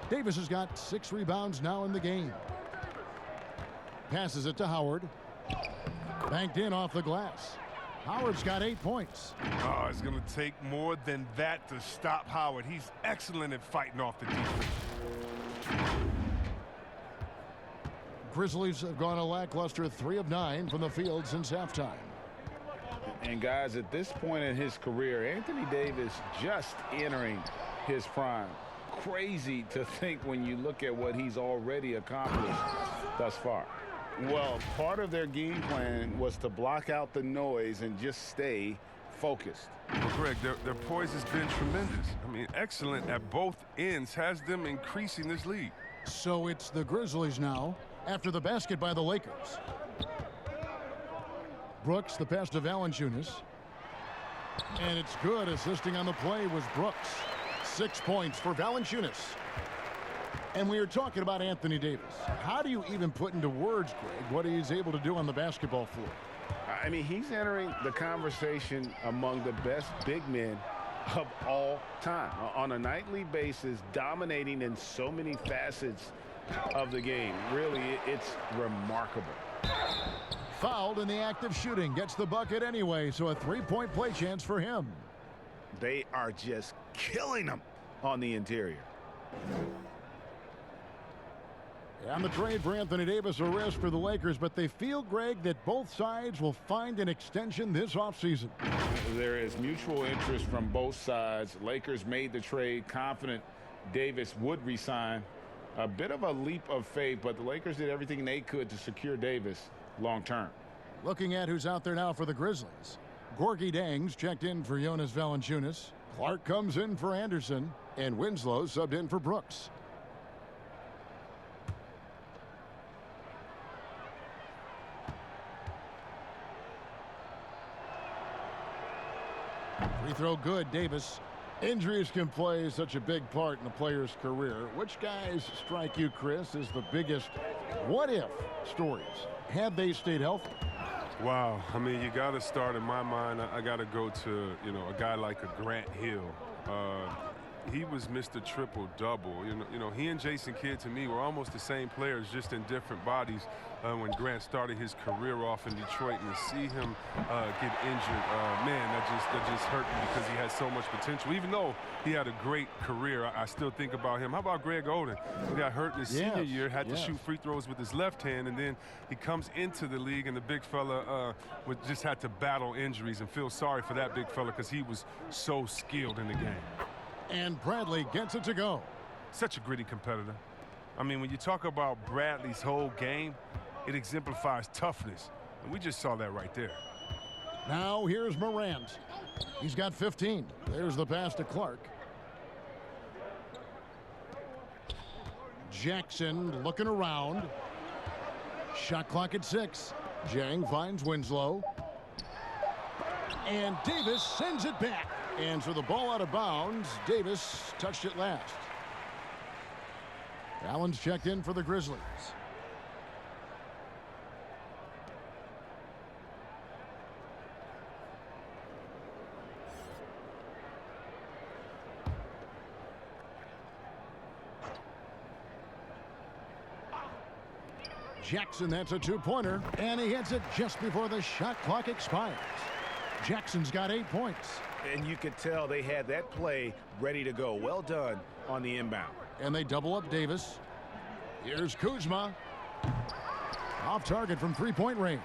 Davis has got 6 rebounds now in the game. Passes it to Howard. Banked in off the glass. Howard's got 8 points. Oh, it's going to take more than that to stop Howard. He's excellent at fighting off the defense. Grizzlies have gone a lackluster 3 of 9 from the field since halftime. And guys, at this point in his career, Anthony Davis just entering his prime. Crazy to think when you look at what he's already accomplished thus far. Well, part of their game plan was to block out the noise and just stay focused. Well, Greg, their poise has been tremendous. I mean, excellent at both ends, has them increasing this lead. So it's the Grizzlies now after the basket by the Lakers. Brooks, the pass to Valanciunas. And it's good. Assisting on the play was Brooks. 6 points for Valanciunas. And we were talking about Anthony Davis. How do you even put into words, Greg, what he's able to do on the basketball floor? I mean, he's entering the conversation among the best big men of all time. On a nightly basis, dominating in so many facets of the game. Really, it's remarkable. Fouled in the act of shooting. Gets the bucket anyway, so a 3-point play chance for him. They are just killing them on the interior. And the trade for Anthony Davis, a risk for the Lakers, but they feel, Greg, that both sides will find an extension this offseason. There is mutual interest from both sides. Lakers made the trade, confident Davis would resign. A bit of a leap of faith, but the Lakers did everything they could to secure Davis long term. Looking at who's out there now for the Grizzlies. Gorgie Dang's checked in for Jonas Valanciunas. Clark comes in for Anderson. And Winslow subbed in for Brooks. Free throw good, Davis. Injuries can play such a big part in a player's career. Which guys strike you, Chris, as the biggest what-if stories? Had they stayed healthy? Wow. I mean, you got to start, in my mind, I got to go to, a guy like a Grant Hill. He was Mr. Triple-Double. You know, he and Jason Kidd, to me, were almost the same players, just in different bodies. When Grant started his career off in Detroit, and to see him get injured, man, that just hurt me because he had so much potential. Even though he had a great career, I still think about him. How about Greg Oden? He got hurt in his senior year, had to shoot free throws with his left hand, and then he comes into the league, and the big fella just had to battle injuries, and feel sorry for that big fella because he was so skilled in the game. And Bradley gets it to go. Such a gritty competitor. I mean, when you talk about Bradley's whole game, it exemplifies toughness. And we just saw that right there. Now here's Morant. He's got 15. There's the pass to Clark. Jackson looking around. Shot clock at 6. Jang finds Winslow. And Davis sends it back. And so the ball out of bounds. Davis touched it last. Allen's checked in for the Grizzlies. Jackson, that's a two-pointer, and he hits it just before the shot clock expires. Jackson's got 8 points. And you could tell they had that play ready to go. Well done on the inbound. And they double up Davis. Here's Kuzma. Off target from three-point range.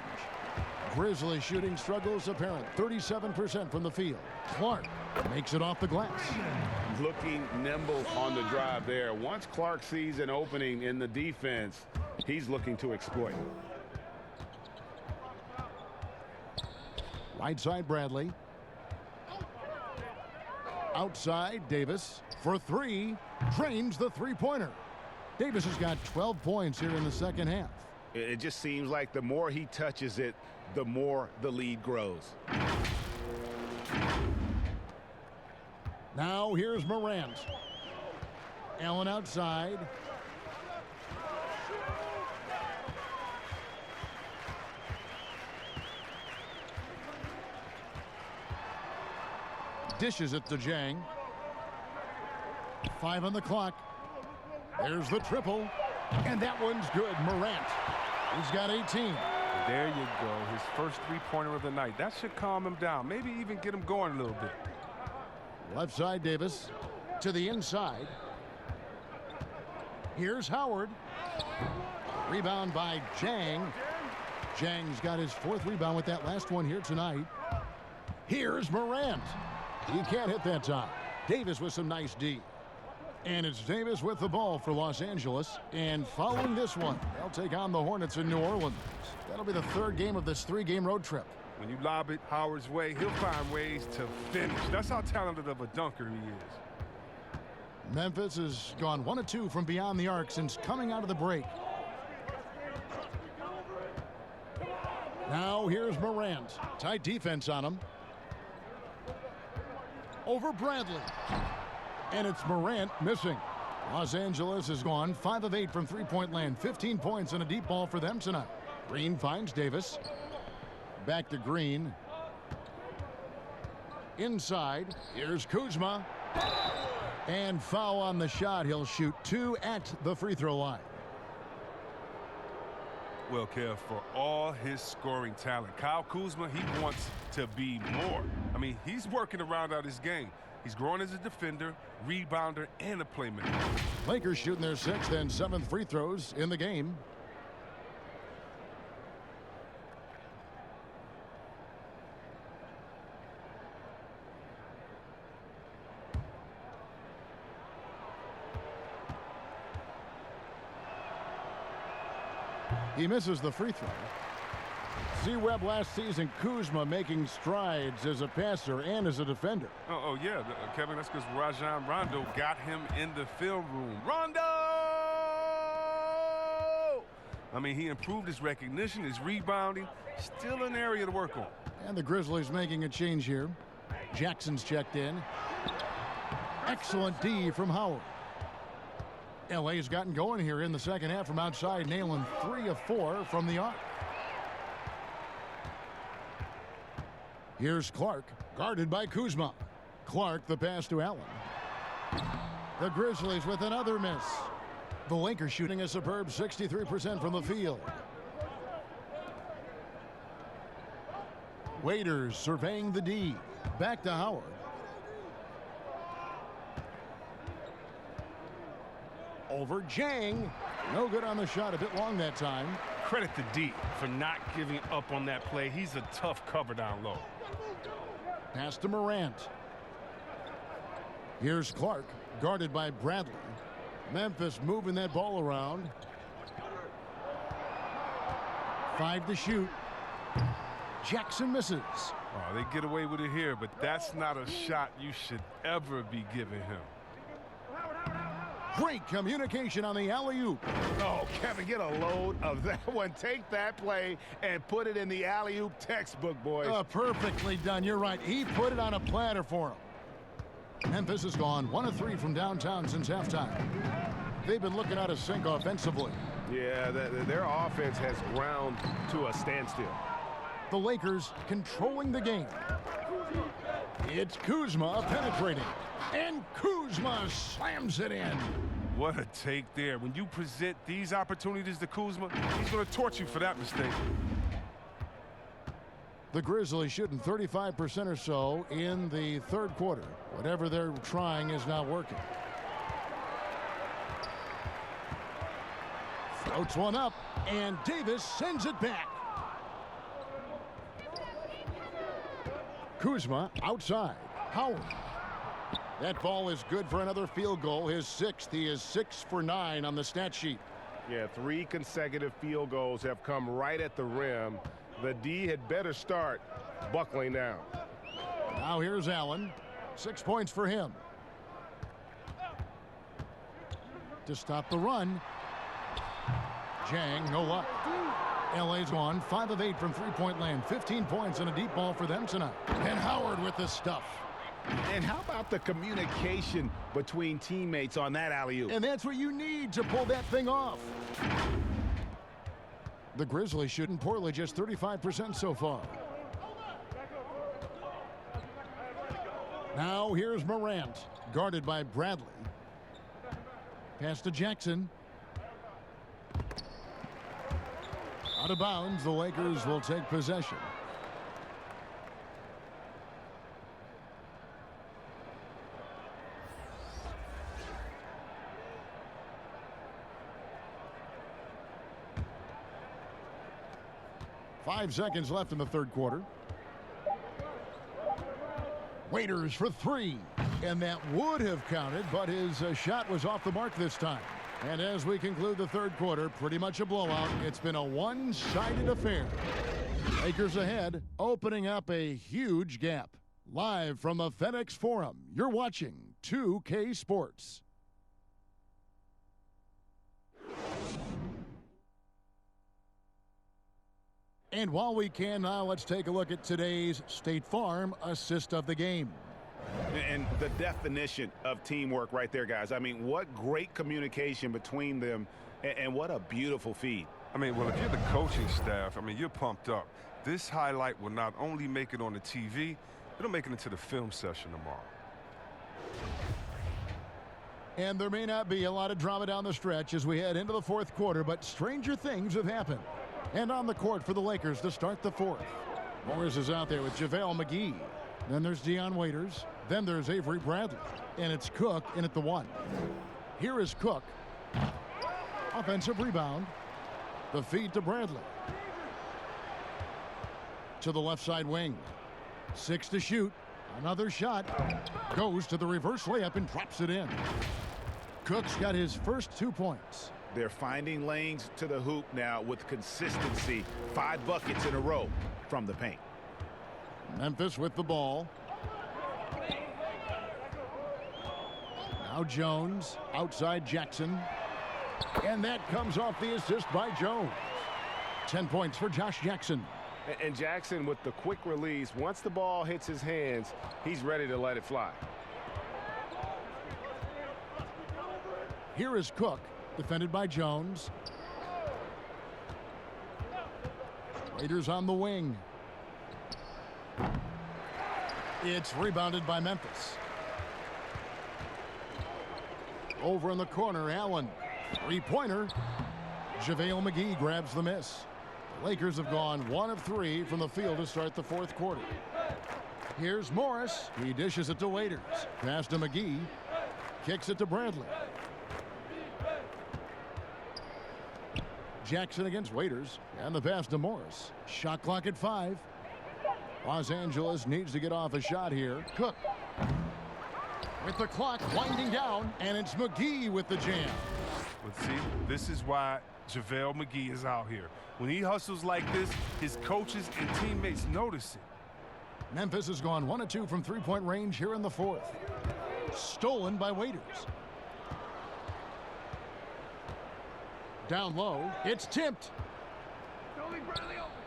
Grizzlies shooting struggles apparent. 37% from the field. Clark makes it off the glass. Looking nimble on the drive there. Once Clark sees an opening in the defense, he's looking to exploit. Right side, Bradley. Outside, Davis for three. Drains the three-pointer. Davis has got 12 points here in the second half. It just seems like the more he touches it, the more the lead grows. Now here's Morant. Allen outside. Dishes it to Jang. 5 on the clock. There's the triple. And that one's good. Morant. He's got 18. There you go. His first three-pointer of the night. That should calm him down. Maybe even get him going a little bit. Left side, Davis. To the inside. Here's Howard. Rebound by Jang. Jang's got his 4th rebound with that last one here tonight. Here's Morant. He can't hit that time. Davis with some nice D. And it's Davis with the ball for Los Angeles. And following this one, they'll take on the Hornets in New Orleans. That'll be the 3rd game of this 3-game road trip. When you lob it Howard's way, he'll find ways to finish. That's how talented of a dunker he is. Memphis has gone 1 of 2 from beyond the arc since coming out of the break. Now here's Morant. Tight defense on him. Over Bradley. And it's Morant missing. Los Angeles has gone 5 of 8 from three-point land. 15 points and a deep ball for them tonight. Green finds Davis. Back to Green. Inside. Here's Kuzma. And foul on the shot. He'll shoot 2 at the free throw line. Well, Kev, for all his scoring talent, Kyle Kuzma, he wants to be more. I mean, he's working to round out his game. He's growing as a defender, rebounder, and a playmaker. Lakers shooting their 6th and 7th free throws in the game. He misses the free throw. C-Webb last season, Kuzma making strides as a passer and as a defender. Oh yeah, Kevin, that's because Rajon Rondo got him in the film room. Rondo! I mean, he improved his recognition, his rebounding. Still an area to work on. And the Grizzlies making a change here. Jackson's checked in. Excellent D from Howard. LA's gotten going here in the second half from outside, nailing 3 of 4 from the arc. Here's Clark, guarded by Kuzma. Clark, the pass to Allen. The Grizzlies with another miss. The Lakers shooting a superb 63% from the field. Waiters surveying the D. Back to Howard. Over Jang. No good on the shot, a bit long that time. Credit to D for not giving up on that play. He's a tough cover down low. Pass to Morant. Here's Clark, guarded by Bradley. Memphis moving that ball around. 5 to shoot. Jackson misses. Oh, they get away with it here, but that's not a shot you should ever be giving him. Great communication on the alley-oop. Oh, Kevin, get a load of that one. Take that play and put it in the alley-oop textbook, boys. Perfectly done. You're right. He put it on a platter for him. Memphis has gone 1 of 3 from downtown since halftime. They've been looking out of sync offensively. Yeah, their offense has ground to a standstill. The Lakers controlling the game. It's Kuzma penetrating. And Kuzma slams it in. What a take there. When you present these opportunities to Kuzma, he's going to torch you for that mistake. The Grizzlies shooting 35% or so in the third quarter. Whatever they're trying is not working. Floats one up, and Davis sends it back. Kuzma outside. Howard. That ball is good for another field goal, his 6th. He is 6 for 9 on the stat sheet. Yeah, 3 consecutive field goals have come right at the rim. The D had better start buckling down. Now here's Allen. 6 points for him. To stop the run. Jang, no luck. LA's gone 5 of 8 from three-point land. 15 points and a deep ball for them tonight. And Howard with the stuff. And how about the communication between teammates on that alley-oop? And that's what you need to pull that thing off. The Grizzlies shooting poorly, just 35% so far. Now here's Morant, guarded by Bradley. Pass to Jackson. Out of bounds, the Lakers will take possession. Five seconds left in the third quarter. Waiters for 3. And that would have counted, but his shot was off the mark this time. And as we conclude the third quarter, pretty much a blowout. It's been a one-sided affair. Lakers ahead, opening up a huge gap. Live from the FedEx Forum, you're watching 2K Sports. And while we can now, let's take a look at today's State Farm assist of the game. And the definition of teamwork right there, guys. I mean, what great communication between them, and what a beautiful feed. I mean, well, if you're the coaching staff, I mean, you're pumped up. This highlight will not only make it on the TV, it'll make it into the film session tomorrow. And there may not be a lot of drama down the stretch as we head into the fourth quarter, but stranger things have happened. And on the court for the Lakers to start the fourth. Morris is out there with JaVale McGee. Then there's Dion Waiters. Then there's Avery Bradley. And it's Cook in at the 1. Here is Cook. Offensive rebound. The feed to Bradley. To the left side wing. 6 to shoot. Another shot. Goes to the reverse layup and drops it in. Cook's got his first 2 points. They're finding lanes to the hoop now with consistency. 5 buckets in a row from the paint. Memphis with the ball. Now Jones, outside Jackson. And that comes off the assist by Jones. 10 points for Josh Jackson. And Jackson with the quick release. Once the ball hits his hands, he's ready to let it fly. Here is Cook, defended by Jones. Raiders on the wing. It's rebounded by Memphis. Over in the corner, Allen. Three-pointer. JaVale McGee grabs the miss. The Lakers have gone 1 of 3 from the field to start the fourth quarter. Here's Morris. He dishes it to Waiters. Pass to McGee. Kicks it to Bradley. Jackson against Waiters. And the pass to Morris. Shot clock at 5. Los Angeles needs to get off a shot here. Cook. With the clock winding down, and it's McGee with the jam. But see, this is why JaVale McGee is out here. When he hustles like this, his coaches and teammates notice it. Memphis has gone 1 of 2 from three-point range here in the fourth. Stolen by Waiters. down low. It's tipped.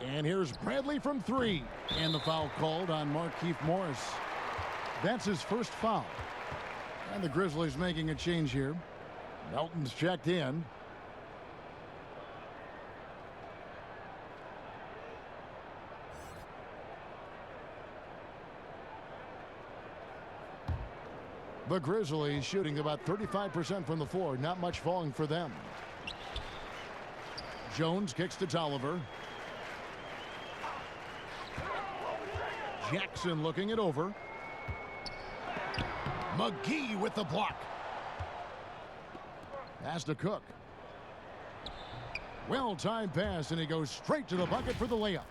And here's Bradley from 3. And the foul called on Markieff Morris. That's his first foul. And the Grizzlies making a change here. Melton's checked in. The Grizzlies shooting about 35% from the floor. Not much falling for them. Jones kicks to Tolliver. Jackson looking it over. McGee with the block. Pass to Cook. Well-timed pass, and he goes straight to the bucket for the layup.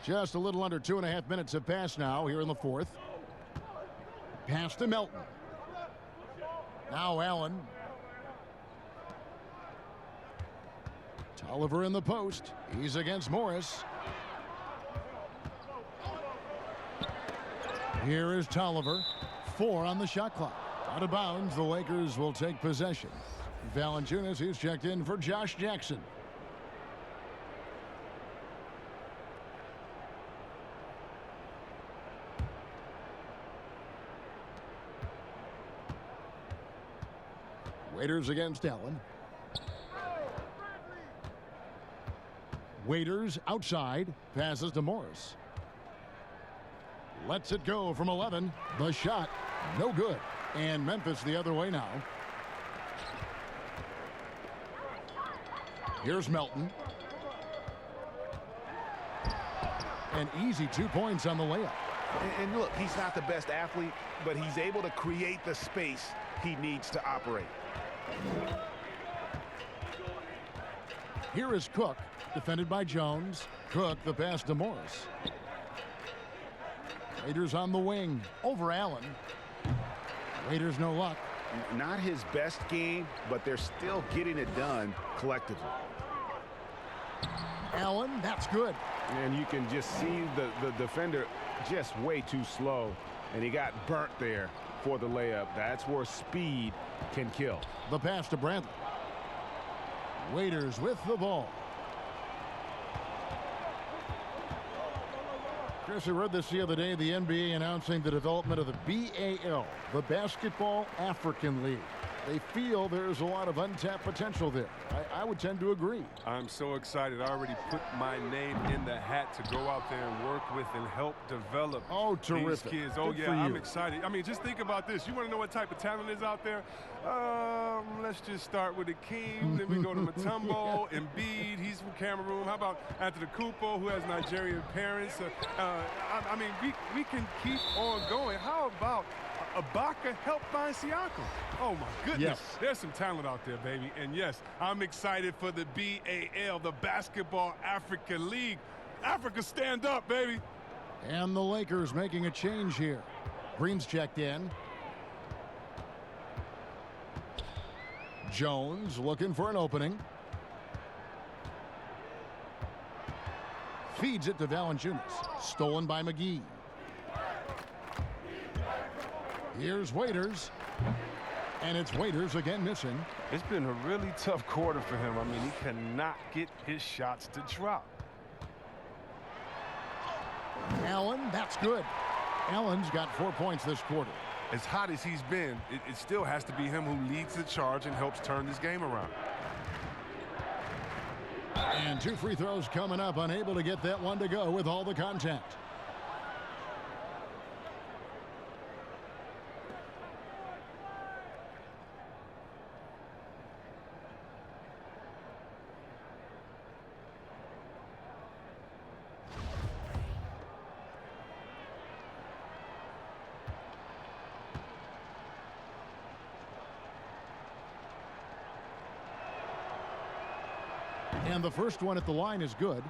Just a little under 2.5 minutes have passed now here in the fourth. Pass to Melton. Now Allen. Tolliver in the post. He's against Morris. Here is Tolliver. 4 on the shot clock. Out of bounds, the Lakers will take possession. Valanciunas, he's checked in for Josh Jackson. Waiters against Allen. Waiters outside. Passes to Morris. Lets it go from 11. The shot, no good. And Memphis the other way now. Here's Melton. An easy 2 points on the layup. And look, he's not the best athlete, but he's able to create the space he needs to operate. Here is Cook, defended by Jones. Cook, the pass to Morris. Raiders on the wing, over Allen. Raiders no luck. Not his best game, but they're still getting it done collectively. Allen, that's good. And you can just see the defender just way too slow, and he got burnt there for the layup. That's where speed can kill. The pass to Bradley. Waiters with the ball. Chris, I read this the other day, the NBA announcing the development of the BAL, the Basketball African League. They feel there's a lot of untapped potential there. I would tend to agree. I'm so excited. I already put my name in the hat to go out there and work with and help develop these kids. Oh, yeah, I'm excited. I mean, just think about this. You want to know what type of talent is out there? Let's just start with the King. Then we go to Mutombo, Embiid. He's from Cameroon. How about Antetokounmpo, who has Nigerian parents? I mean, we can keep on going. How about Ibaka helped find Siakam? Oh, my goodness. Yes. There's some talent out there, baby. And, yes, I'm excited for the BAL, the Basketball African League. Africa, stand up, baby. And the Lakers making a change here. Green's checked in. Jones looking for an opening. Feeds it to Valanciunas. Stolen by McGee. Here's Waiters. And it's Waiters again missing. It's been a really tough quarter for him. I mean, he cannot get his shots to drop. Allen, that's good. Allen's got 4 points this quarter. As hot as he's been, it still has to be him who leads the charge and helps turn this game around. And 2 free throws coming up, unable to get that one to go with all the contact. And the first one at the line is good.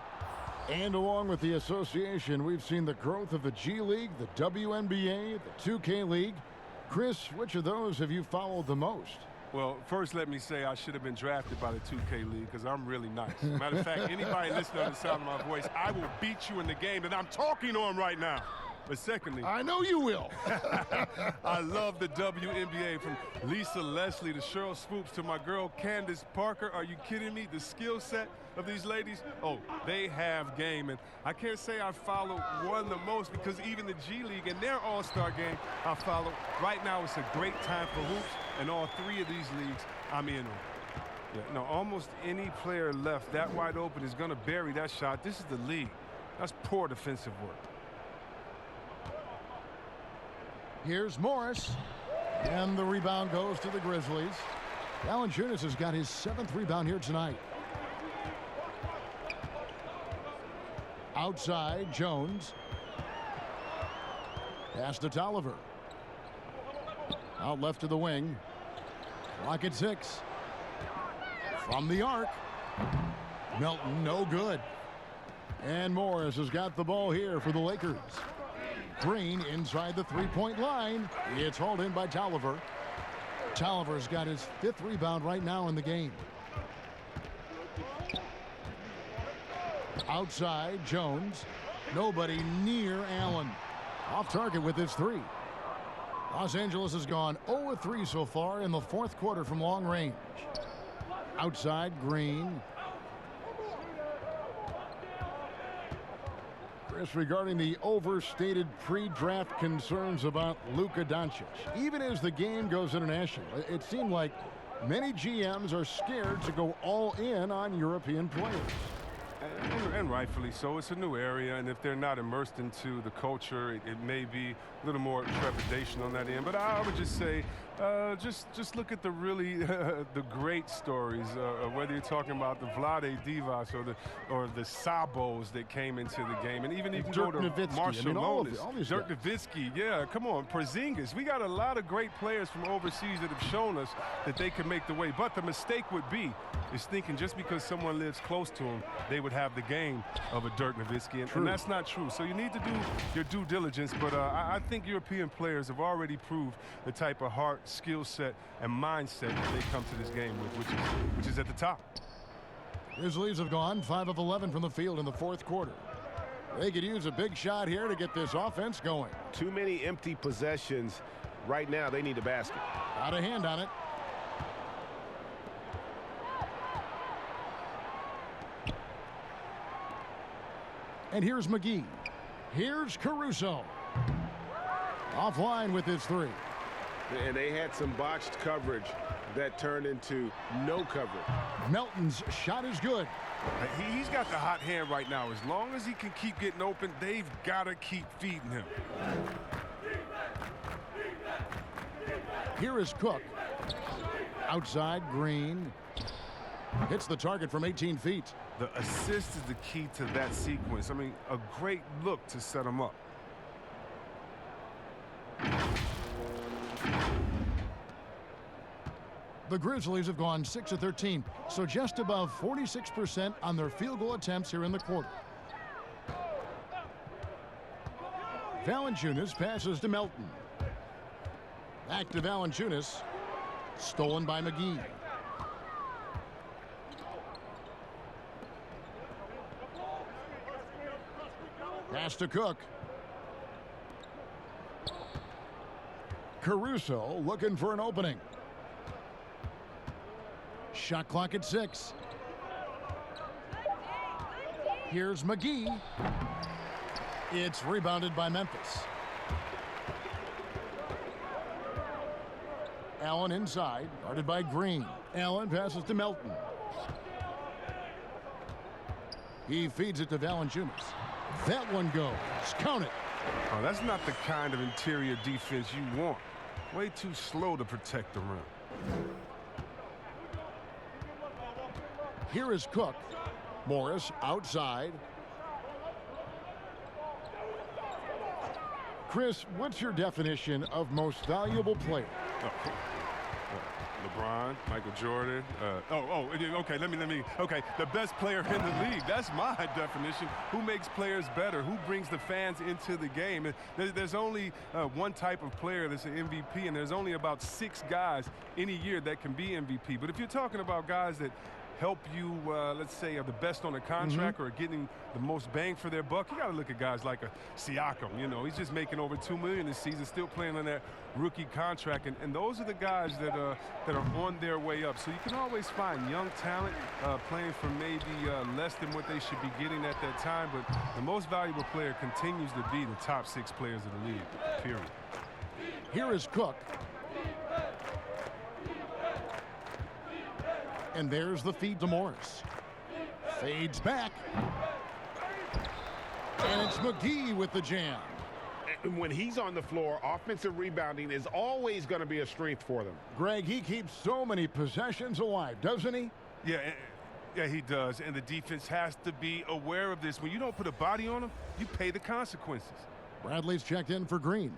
And along with the association, we've seen the growth of the G League, the WNBA, the 2K League. Chris, which of those have you followed the most? Well, first let me say I should have been drafted by the 2K League because I'm really nice. Matter of fact, anybody listening to the sound of my voice, I will beat you in the game that I'm talking on right now. But secondly, I know you will. I love the WNBA, from Lisa Leslie to Cheryl Swoops to my girl Candace Parker. Are you kidding me? The skill set of these ladies, oh, they have game. And I can't say I follow one the most, because even the G League and their all-star game I follow. Right now it's a great time for hoops, and all three of these leagues I'm in on. Yeah, no, almost any player left that wide open is going to bury that shot. This is the league. That's poor defensive work. Here's Morris, and the rebound goes to the Grizzlies. Valanciunas has got his 7th rebound here tonight. Outside, Jones. Pass to Tolliver. Out left to the wing. Clock at 6. From the arc. Melton, no good. And Morris has got the ball here for the Lakers. Green inside the three-point line. It's hauled in by Tolliver. Tolliver's got his 5th rebound right now in the game. Outside, Jones. Nobody near Allen. Off target with his 3. Los Angeles has gone 0-3 so far in the 4th quarter from long range. Outside, Green. Chris, regarding the overstated pre-draft concerns about Luka Doncic, even as the game goes international, it seemed like many GMs are scared to go all in on European players. And rightfully so. It's a new area, and if they're not immersed into the culture, it may be a little more trepidation on that end. But I would just say, just look at the really the great stories, whether you're talking about the Vlade Divas or the Sabos that came into the game, and even you can go to Marshall Monis, Dirk Nowitzki. Yeah, come on, Porzingis. We got a lot of great players from overseas that have shown us that they can make the way. But the mistake would be is thinking just because someone lives close to them, they would have the game of a Dirk Nowitzki, and that's not true. So you need to do your due diligence, but I think European players have already proved the type of heart, skill set, and mindset that they come to this game with, which is at the top. Grizzlies have gone 5 of 11 from the field in the 4th quarter. They could use a big shot here to get this offense going. Too many empty possessions. Right now, they need a basket. Out of hand on it. And here's McGee. Here's Caruso. Offline with his 3. And they had some botched coverage that turned into no coverage. Melton's shot is good. He's got the hot hand right now. As long as he can keep getting open, they've got to keep feeding him. Here is Cook. Outside, Green. Hits the target from 18 feet. The assist is the key to that sequence. I mean, a great look to set him up. The Grizzlies have gone 6 of 13, so just above 46% on their field goal attempts here in the quarter. Valanciunas passes to Melton. Back to Valanciunas. Stolen by McGee. Pass to Cook. Caruso looking for an opening. Shot clock at 6. Here's McGee. It's rebounded by Memphis. Allen inside, guarded by Green. Allen passes to Melton. He feeds it to Valanciunas. That one goes. Count it. Oh, that's not the kind of interior defense you want. Way too slow to protect the rim. Here is Cook. Morris outside. Chris, what's your definition of most valuable player? LeBron, Michael Jordan. Okay, let me. Okay, the best player in the league. That's my definition. Who makes players better? Who brings the fans into the game? There's only one type of player that's an MVP, and there's only about 6 guys any year that can be MVP. But if you're talking about guys that help you, let's say, are the best on the contract or getting the most bang for their buck, you got to look at guys like a Siakam. You know, he's just making over $2 million this season, still playing on that rookie contract. And those are the guys that are on their way up. So you can always find young talent playing for maybe less than what they should be getting at that time. But the most valuable player continues to be the top 6 players of the league, period. Here is Cook. And there's the feed to Morris. Fades back. And it's McGee with the jam. And when he's on the floor, offensive rebounding is always going to be a strength for them. Greg, he keeps so many possessions alive, doesn't he? Yeah, he does. And the defense has to be aware of this. When you don't put a body on him, you pay the consequences. Bradley's checked in for Green.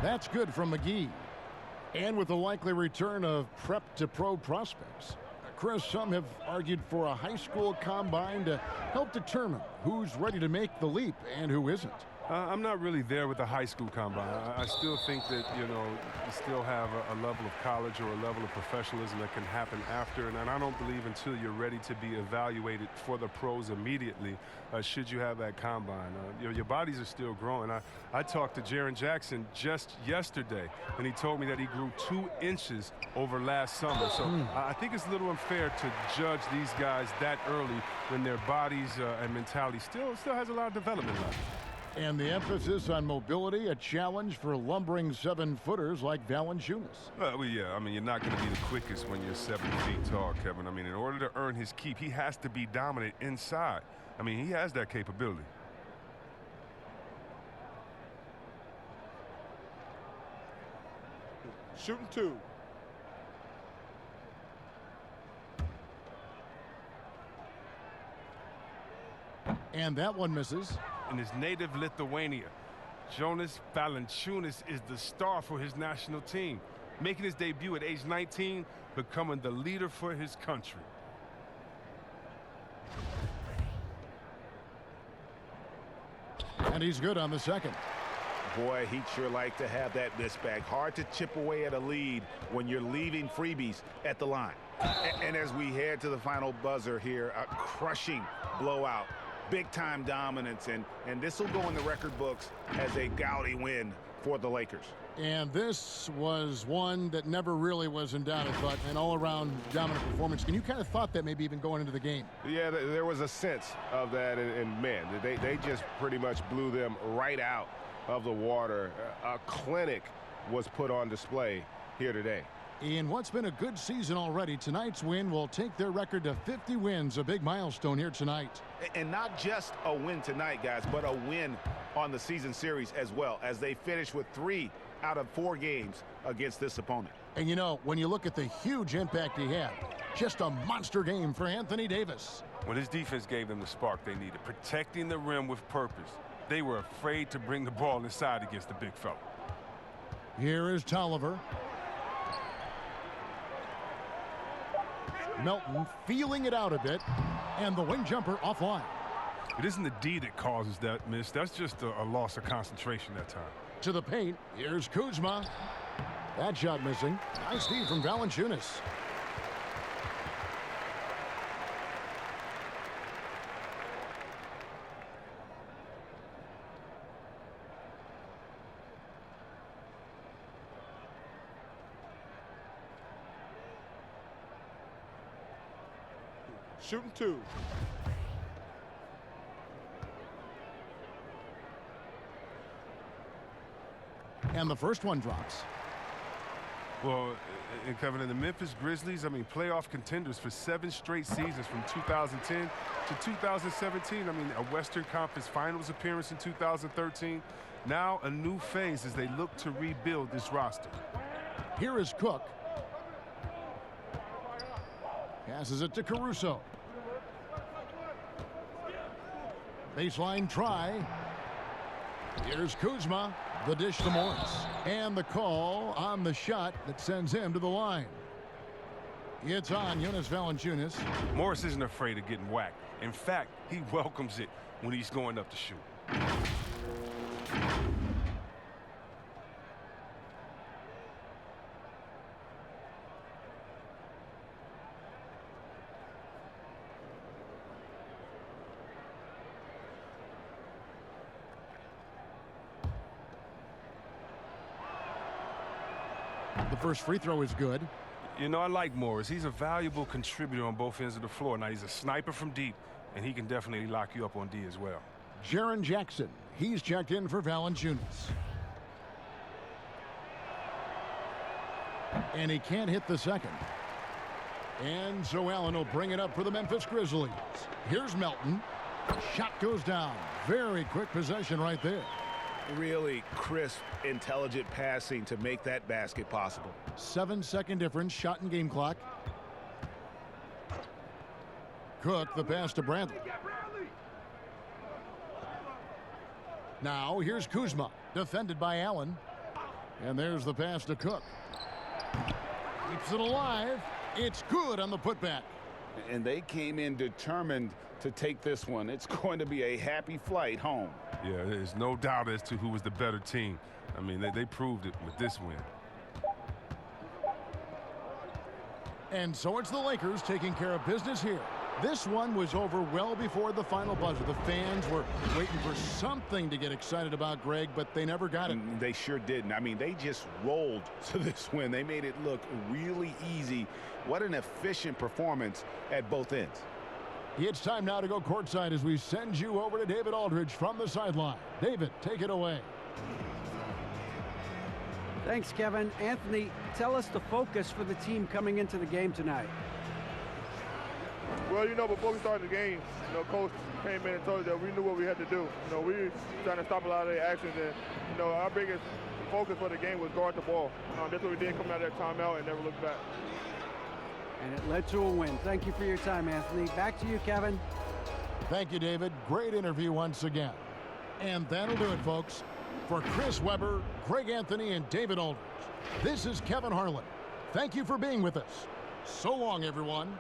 That's good from McGee. And with the likely return of prep to pro prospects, Chris, some have argued for a high school combine to help determine who's ready to make the leap and who isn't. I'm not really there with the high school combine. I still think that, you know, you still have a level of college or a level of professionalism that can happen after. And I don't believe until you're ready to be evaluated for the pros immediately, should you have that combine. Your bodies are still growing. I talked to Jaren Jackson just yesterday, and he told me that he grew 2 inches over last summer. So I think it's a little unfair to judge these guys that early when their bodies and mentality still has a lot of development left. And the emphasis on mobility, a challenge for lumbering 7-footers like Valanciunas. Well, yeah, I mean, you're not going to be the quickest when you're 7 feet tall, Kevin. I mean, in order to earn his keep, he has to be dominant inside. I mean, he has that capability. Shooting 2. And that one misses. In his native Lithuania, Jonas Valanciunas is the star for his national team, making his debut at age 19, becoming the leader for his country. And he's good on the second. Boy, he'd sure like to have that miss back. Hard to chip away at a lead when you're leaving freebies at the line. And as we head to the final buzzer here, a crushing blowout. Big-time dominance, and this will go in the record books as a gaudy win for the Lakers. And this was one that never really was in doubt, I thought, an all-around dominant performance. And you kind of thought that maybe even going into the game. Yeah, there was a sense of that, and man, they just pretty much blew them right out of the water. A clinic was put on display here today. In what's been a good season already, tonight's win will take their record to 50 wins, a big milestone here tonight. And not just a win tonight, guys, but a win on the season series as well, as they finish with 3 out of 4 games against this opponent. And you know, when you look at the huge impact he had, just a monster game for Anthony Davis. Well, his defense gave them the spark they needed, protecting the rim with purpose. They were afraid to bring the ball inside against the big fella. Here is Tolliver. Melton feeling it out a bit, and the wing jumper offline. It isn't the D that causes that miss. That's just a loss of concentration that time. To the paint, here's Kuzma. That shot missing. Nice D from Valanciunas. Shooting 2. And the first one drops. Well, and Kevin, in the Memphis Grizzlies, I mean, playoff contenders for 7 straight seasons from 2010 to 2017. I mean, a Western Conference Finals appearance in 2013. Now a new phase as they look to rebuild this roster. Here is Cook. Passes it to Caruso. Baseline try. Here's Kuzma, the dish to Morris, and the call on the shot that sends him to the line. It's on Jonas Valanciunas. Morris isn't afraid of getting whacked. In fact, he welcomes it when he's going up to shoot. The first free throw is good. You know, I like Morris. He's a valuable contributor on both ends of the floor. Now, he's a sniper from deep, and he can definitely lock you up on D as well. Jaren Jackson, he's checked in for Valanciunas. And he can't hit the second. And so Allen will bring it up for the Memphis Grizzlies. Here's Melton. Shot goes down. Very quick possession right there. Really crisp, intelligent passing to make that basket possible. 7-second difference, shot and game clock. Cook, the pass to Bradley. Now here's Kuzma, defended by Allen. And there's the pass to Cook. Keeps it alive. It's good on the putback. And they came in determined to take this one. It's going to be a happy flight home. Yeah, there's no doubt as to who was the better team. I mean, they proved it with this win. And so it's the Lakers taking care of business here. This one was over well before the final buzzer. The fans were waiting for something to get excited about, Greg, but they never got it. They sure didn't. I mean, they just rolled to this win. They made it look really easy. What an efficient performance at both ends. It's time now to go courtside as we send you over to David Aldridge from the sideline. David, take it away. Thanks, Kevin. Anthony, tell us the focus for the team coming into the game tonight. Well, before we started the game, Coach came in and told us that we knew what we had to do. We were trying to stop a lot of their actions, and, our biggest focus for the game was guard the ball. That's what we did coming out of that timeout and never looked back. And it led to a win. Thank you for your time, Anthony. Back to you, Kevin. Thank you, David. Great interview once again. And that'll do it, folks. For Chris Webber, Greg Anthony, and David Aldridge, this is Kevin Harlan. Thank you for being with us. So long, everyone.